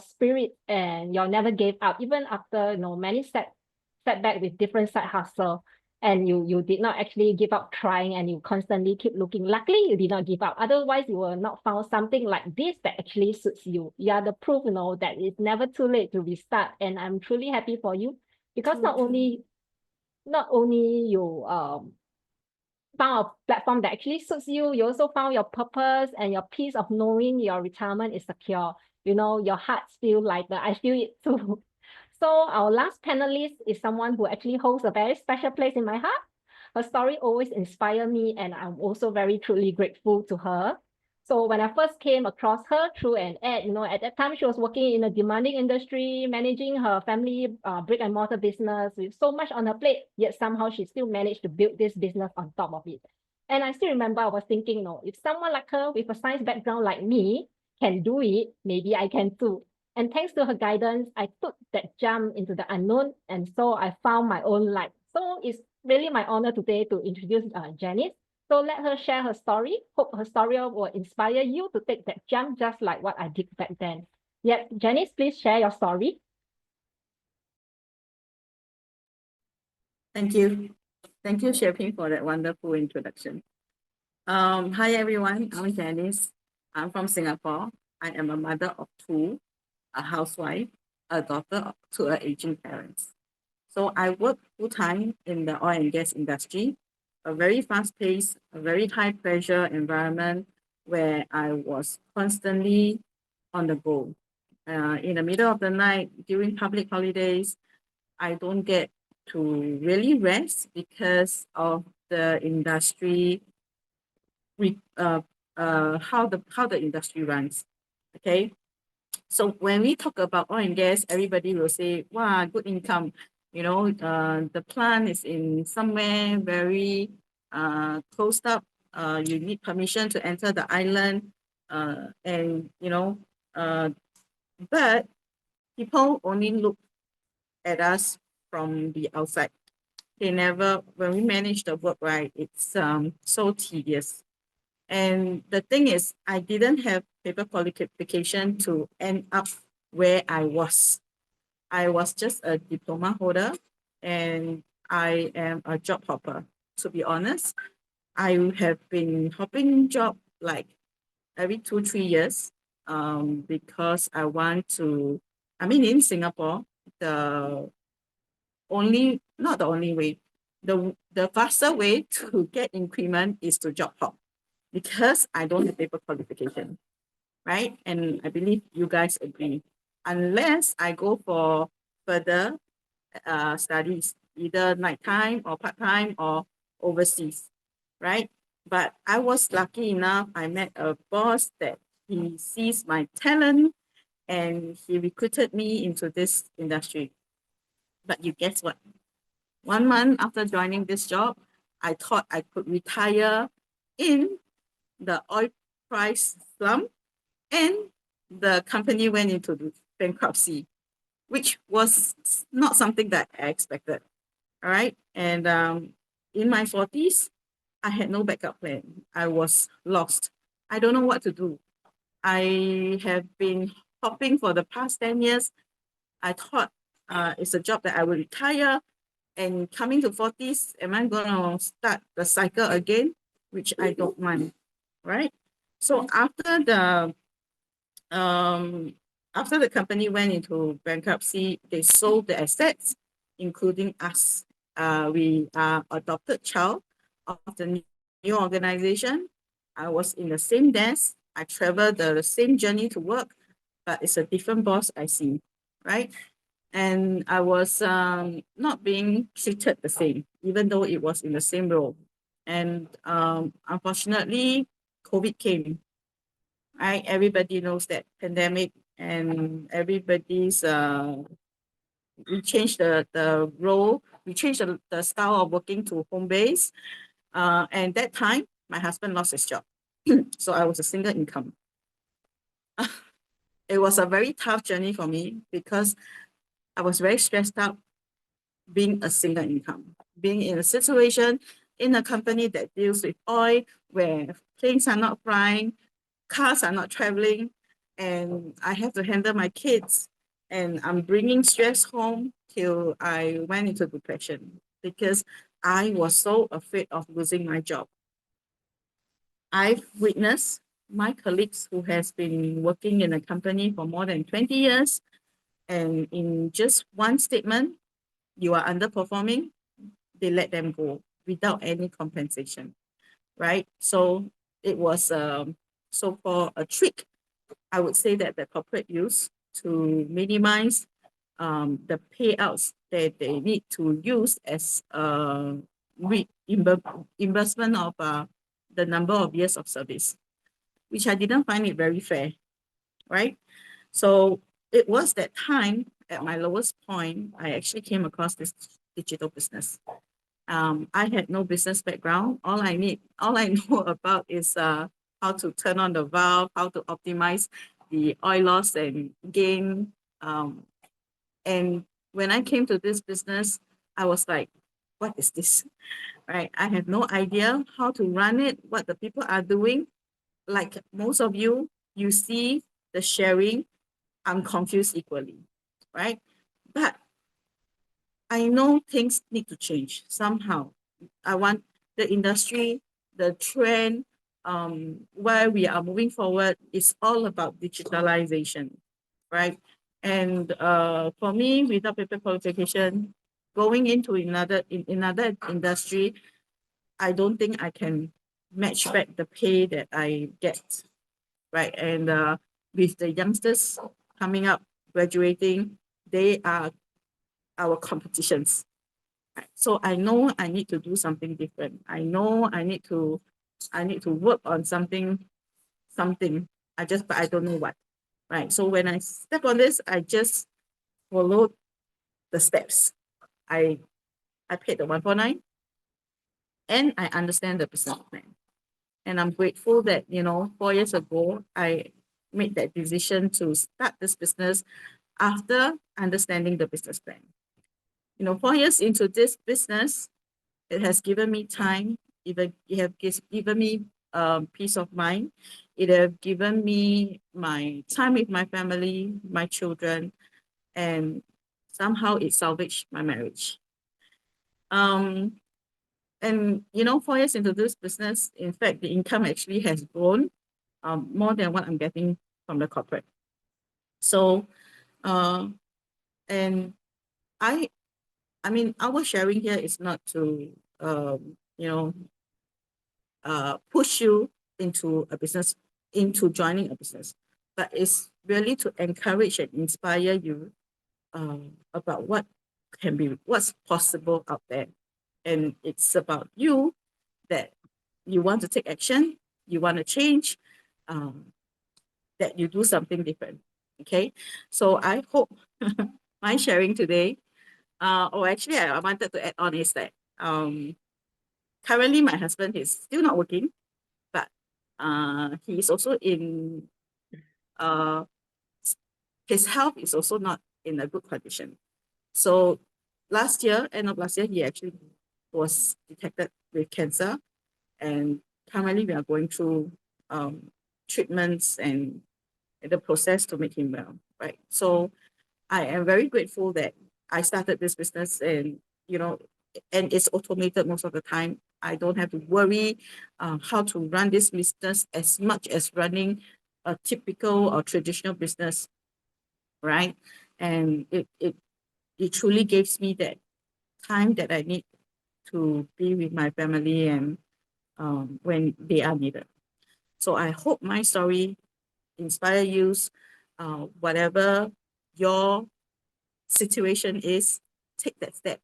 spirit, and you never gave up, even after, many setback with different side hustle. And you did not actually give up trying, and you constantly keep looking. Luckily, you did not give up. Otherwise, you will not found something like this that actually suits you. You are the proof, that it's never too late to restart. And I'm truly happy for you, because not only you found a platform that actually suits you, you also found your purpose and your peace of knowing your retirement is secure. Your heart feels lighter. I feel it too. So our last panelist is someone who actually holds a very special place in my heart. Her story always inspires me, and I'm also very truly grateful to her. So when I first came across her through an ad, at that time she was working in a demanding industry, managing her family brick and mortar business with so much on her plate, yet somehow she still managed to build this business on top of it. And I still remember I was thinking, if someone like her with a science background like me can do it, maybe I can too. And thanks to her guidance, I took that jump into the unknown, and so I found my own light. So it's really my honor today to introduce Janice. So let her share her story. Hope her story will inspire you to take that jump just like what I did back then. Yep, Janice, please share your story. Thank you. Thank you, Sherping, for that wonderful introduction. Hi, everyone. I'm Janice. I'm from Singapore. I am a mother of two, a housewife, a daughter to her aging parents. So I work full-time in the oil and gas industry, a very fast-paced, a very high-pressure environment where I was constantly on the go. In the middle of the night, during public holidays, I don't get to really rest because of the industry, how the industry runs. Okay, so when we talk about oil and gas, everybody will say, "Wow, good income." You know, the plant is in somewhere very closed up. You need permission to enter the island, and you know, but people only look at us from the outside. They never, when we manage the work, right, it's so tedious. And the thing is, I didn't have paper qualification to end up where I was. I was just a diploma holder and I am a job hopper. To be honest, I have been hopping job like every 2-3 years because I want to, I mean, in Singapore, not the only way, the faster way to get increment is to job hop because I don't have paper qualification, right? And I believe you guys agree. Unless I go for further studies, either nighttime or part-time or overseas, right? But I was lucky enough, I met a boss that he sees my talent and he recruited me into this industry. But you guess what? 1 month after joining this job, I thought I could retire in the oil price slump and the company went into bankruptcy, which was not something that I expected. All right. And in my 40s, I had no backup plan. I was lost. I don't know what to do. I have been hopping for the past 10 years. I thought it's a job that I will retire. And coming to 40s, am I going to start the cycle again? Which I don't want, right? So after the company went into bankruptcy, they sold the assets, including us. We are adopted child of the new organization. I was in the same desk. I traveled the same journey to work, but it's a different boss I see, right? And I was not being treated the same, even though it was in the same role. And unfortunately, COVID came, right? Everybody knows that pandemic and everybody's, we changed the role, we changed the style of working to home base. And that time, my husband lost his job. So I was a single income. It was a very tough journey for me because I was very stressed out being a single income, being in a situation in a company that deals with oil, where planes are not flying, cars are not traveling, and I have to handle my kids. And I'm bringing stress home till I went into depression because I was so afraid of losing my job. I've witnessed my colleagues who has been working in a company for more than 20 years, and in just one statement, you are underperforming, they let them go without any compensation, right? So it was so-called a trick, I would say, that the corporate use to minimize the payouts that they need to use as reimbursement of the number of years of service, which I didn't find it very fair, right? So it was that time at my lowest point, I actually came across this digital business. I had no business background. All I know about is how to turn on the valve, how to optimize the oil loss and gain. And when I came to this business, I was like, what is this? Right? I have no idea how to run it, what the people are doing. Like most of you, you see the sharing. I'm confused equally, right? But I know things need to change somehow. I want the industry, the trend, where we are moving forward is all about digitalization, right? And for me, without paper qualification, going into another industry, I don't think I can match back the pay that I get, right? And with the youngsters coming up, graduating, they are our competitions. Right? So I know I need to do something different. I know I need to work on something. But I don't know what. Right. So when I step on this, I just followed the steps. I paid the 149 and I understand the business plan. And I'm grateful that, 4 years ago, I made that decision to start this business after understanding the business plan. 4 years into this business, it has given me time, it have given me peace of mind. It has given me my time with my family, my children, and somehow it salvaged my marriage. And 4 years into this business, in fact, the income actually has grown more than what I'm getting from the corporate. So, and I mean, our sharing here is not to, push you into a business, into joining a business, but it's really to encourage and inspire you about what's possible out there. And it's about you that you want to take action, you want to change, that you do something different. Okay, so I hope my sharing today, actually I wanted to add on is that currently my husband is still not working, but he is also in his health is also not in a good condition. So end of last year, he actually was detected with cancer, and currently we are going through treatments and the process to make him well, right? So I am very grateful that I started this business, and and it's automated most of the time. I don't have to worry how to run this business as much as running a typical or traditional business, right? And it truly gives me that time that I need to be with my family and when they are needed. So I hope my story inspire you, whatever your situation is, take that step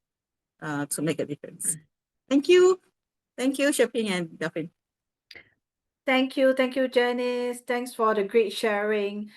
to make a difference. Thank you. Thank you, Shaping and Delphine. Thank you, Janice. Thanks for the great sharing.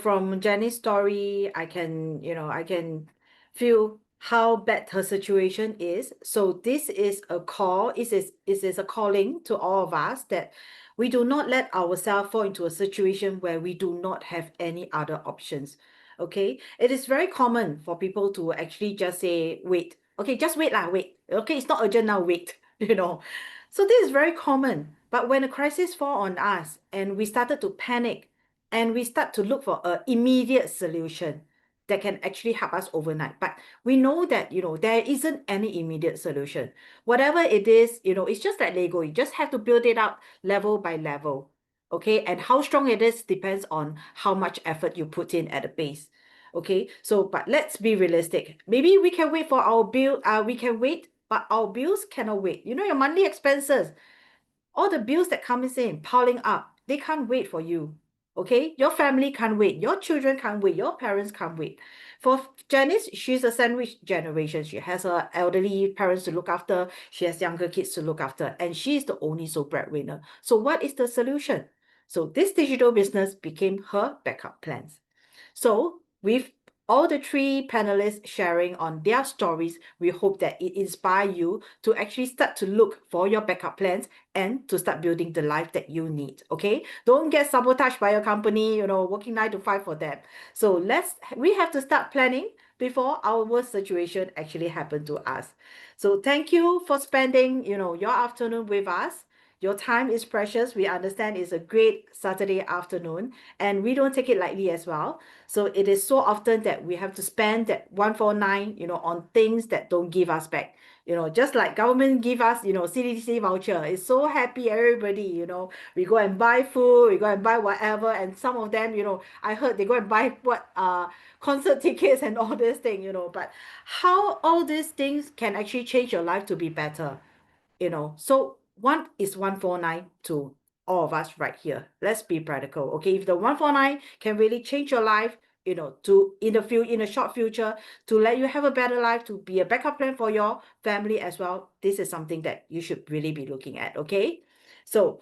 From Janice's story, I can feel how bad her situation is. So this is a call, it is a calling to all of us that we do not let ourselves fall into a situation where we do not have any other options. Okay, it is very common for people to actually just say, wait. Okay, just wait lah, wait. Okay, it's not urgent now, wait. So this is very common. But when a crisis fall on us and we started to panic and we start to look for an immediate solution that can actually help us overnight. But we know that, there isn't any immediate solution. Whatever it is, it's just like Lego. You just have to build it up level by level. Okay. And how strong it is depends on how much effort you put in at the base. Okay. So, but let's be realistic. Maybe we can wait for our bill. We can wait, but our bills cannot wait. Your monthly expenses, all the bills that comes in, piling up, they can't wait for you. Okay, your family can't wait, your children can't wait, your parents can't wait. For Janice, she's a sandwich generation. She has her elderly parents to look after, she has younger kids to look after, and she's the only sole breadwinner. So what is the solution? So this digital business became her backup plans. So with all the 3 panelists sharing on their stories, we hope that it inspires you to actually start to look for your backup plans and to start building the life that you need. Okay, don't get sabotaged by your company, working 9 to 5 for them. So we have to start planning before our worst situation actually happened to us. So thank you for spending, your afternoon with us. Your time is precious. We understand it's a great Saturday afternoon, and we don't take it lightly as well. So it is so often that we have to spend that 149, on things that don't give us back. Just like government give us, CDC voucher. It's so happy, everybody, we go and buy food, we go and buy whatever, and some of them, I heard they go and buy concert tickets and all this thing, but how all these things can actually change your life to be better, So what is 149 to all of us right here? Let's be practical, okay? If the 149 can really change your life, to in the short future, to let you have a better life, to be a backup plan for your family as well, this is something that you should really be looking at, okay? So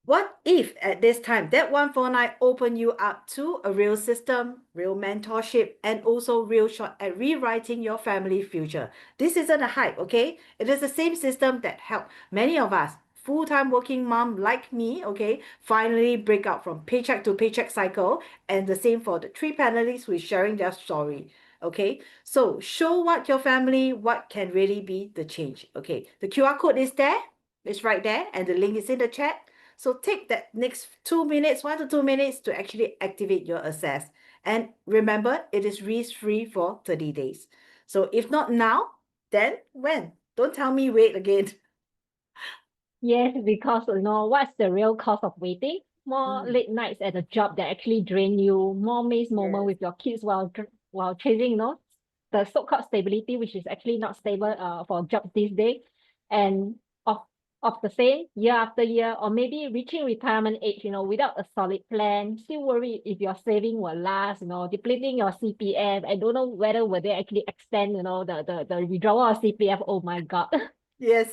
what if at this time that 149 open you up to a real system, real mentorship, and also real shot at rewriting your family future? This isn't a hype, okay? It is the same system that helped many of us, full-time working mom like me, okay, finally break out from paycheck to paycheck cycle, and the same for the 3 panelists who is sharing their story, okay? So show what can really be the change, okay? The QR code is there, it's right there, and the link is in the chat. So take that next 2 minutes, 1 to 2 minutes to actually activate your access. And remember, it is risk-free for 30 days. So if not now, then when? Don't tell me wait again. Yes, because what's the real cost of waiting? More late nights at a job that actually drain you, more missed moment with your kids while chasing, the so-called stability, which is actually not stable for jobs these days, and of the same year after year, or maybe reaching retirement age, without a solid plan, still worried if your saving will last, depleting your CPF. I don't know whether will they actually extend, the withdrawal of CPF. Oh my God. Yes.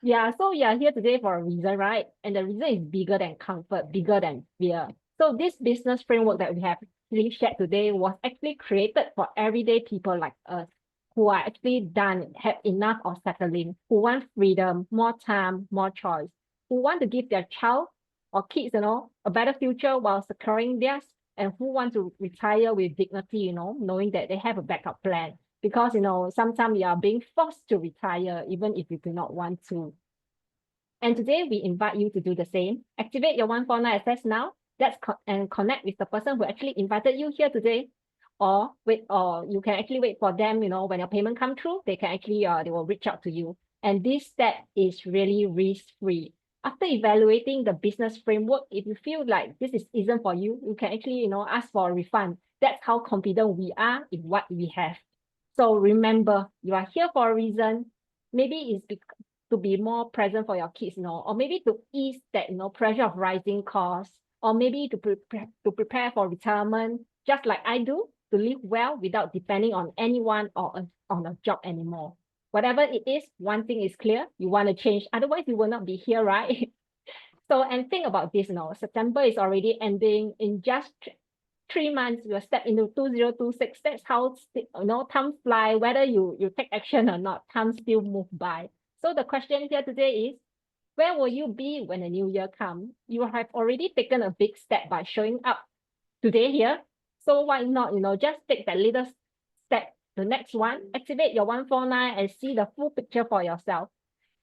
Yeah, so we are here today for a reason, right? And the reason is bigger than comfort, bigger than fear. So this business framework that we have really shared today was actually created for everyday people like us, who are actually done, have enough of settling, who want freedom, more time, more choice, who want to give their child or kids, a better future while securing theirs, and who want to retire with dignity, knowing that they have a backup plan. Because, sometimes we are being forced to retire, even if you do not want to. And today we invite you to do the same. Activate your 149 access now. And connect with the person who actually invited you here today. Or you can actually wait for them, when your payment comes through, they can actually, they will reach out to you. And this step is really risk-free. After evaluating the business framework, if you feel like this isn't for you, you can actually, ask for a refund. That's how confident we are in what we have. So remember, you are here for a reason. Maybe it's to be more present for your kids, or maybe to ease that, pressure of rising costs, or maybe to prepare for retirement, just like I do, to live well without depending on anyone or on a job anymore. Whatever it is, one thing is clear, you want to change. Otherwise, you will not be here, right? So, and think about this, September is already ending. In just 3 months, you'll step into 2026. That's how, time fly. Whether you take action or not, time still move by. So the question here today is, where will you be when the new year comes? You have already taken a big step by showing up today here. So why not, just take that little step, the next one, activate your 149 and see the full picture for yourself.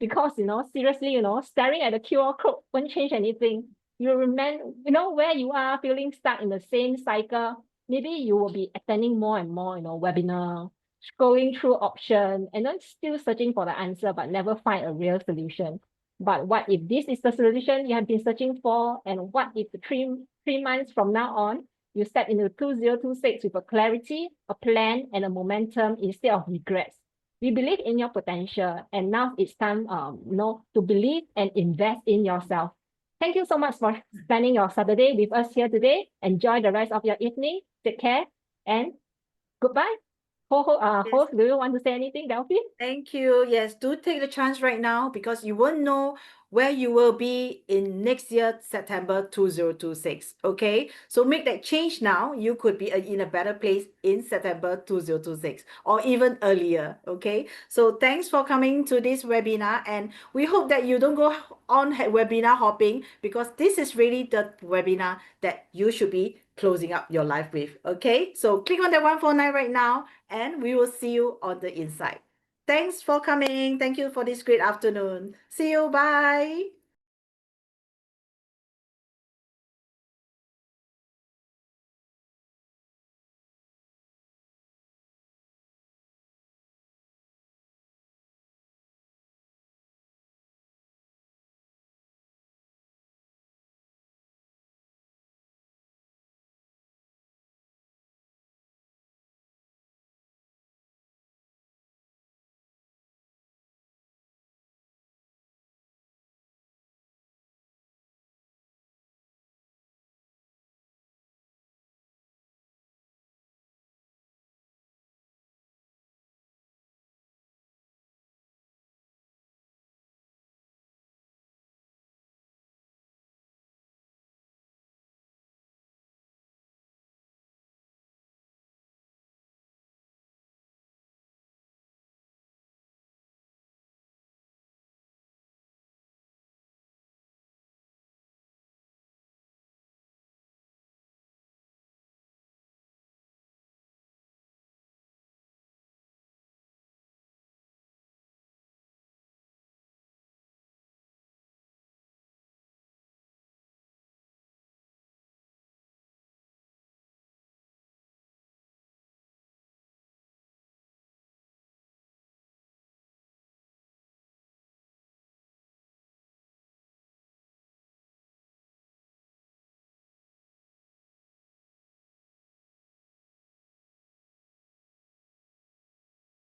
Because, seriously, staring at the QR code won't change anything. You remember, where you are feeling stuck in the same cycle. Maybe you will be attending more and more, webinar, scrolling through options, and then still searching for the answer, but never find a real solution. But what if this is the solution you have been searching for? And what if the three months from now on, you step into 2026 with a clarity, a plan, and a momentum instead of regrets? We believe in your potential, and now it's time, to believe and invest in yourself. Thank you so much for spending your Saturday with us here today. Enjoy the rest of your evening. Take care and goodbye. Host, do you want to say anything, Delphine? Thank you. Yes, do take the chance right now, because you won't know where you will be in next year, September 2026. Okay, so make that change now. You could be in a better place in September 2026 or even earlier. Okay, so thanks for coming to this webinar, and we hope that you don't go on webinar hopping, because this is really the webinar that you should be closing up your life with. Okay, so click on that 149 right now, and we will see you on the inside. Thanks for coming. Thank you for this great afternoon. See you. Bye.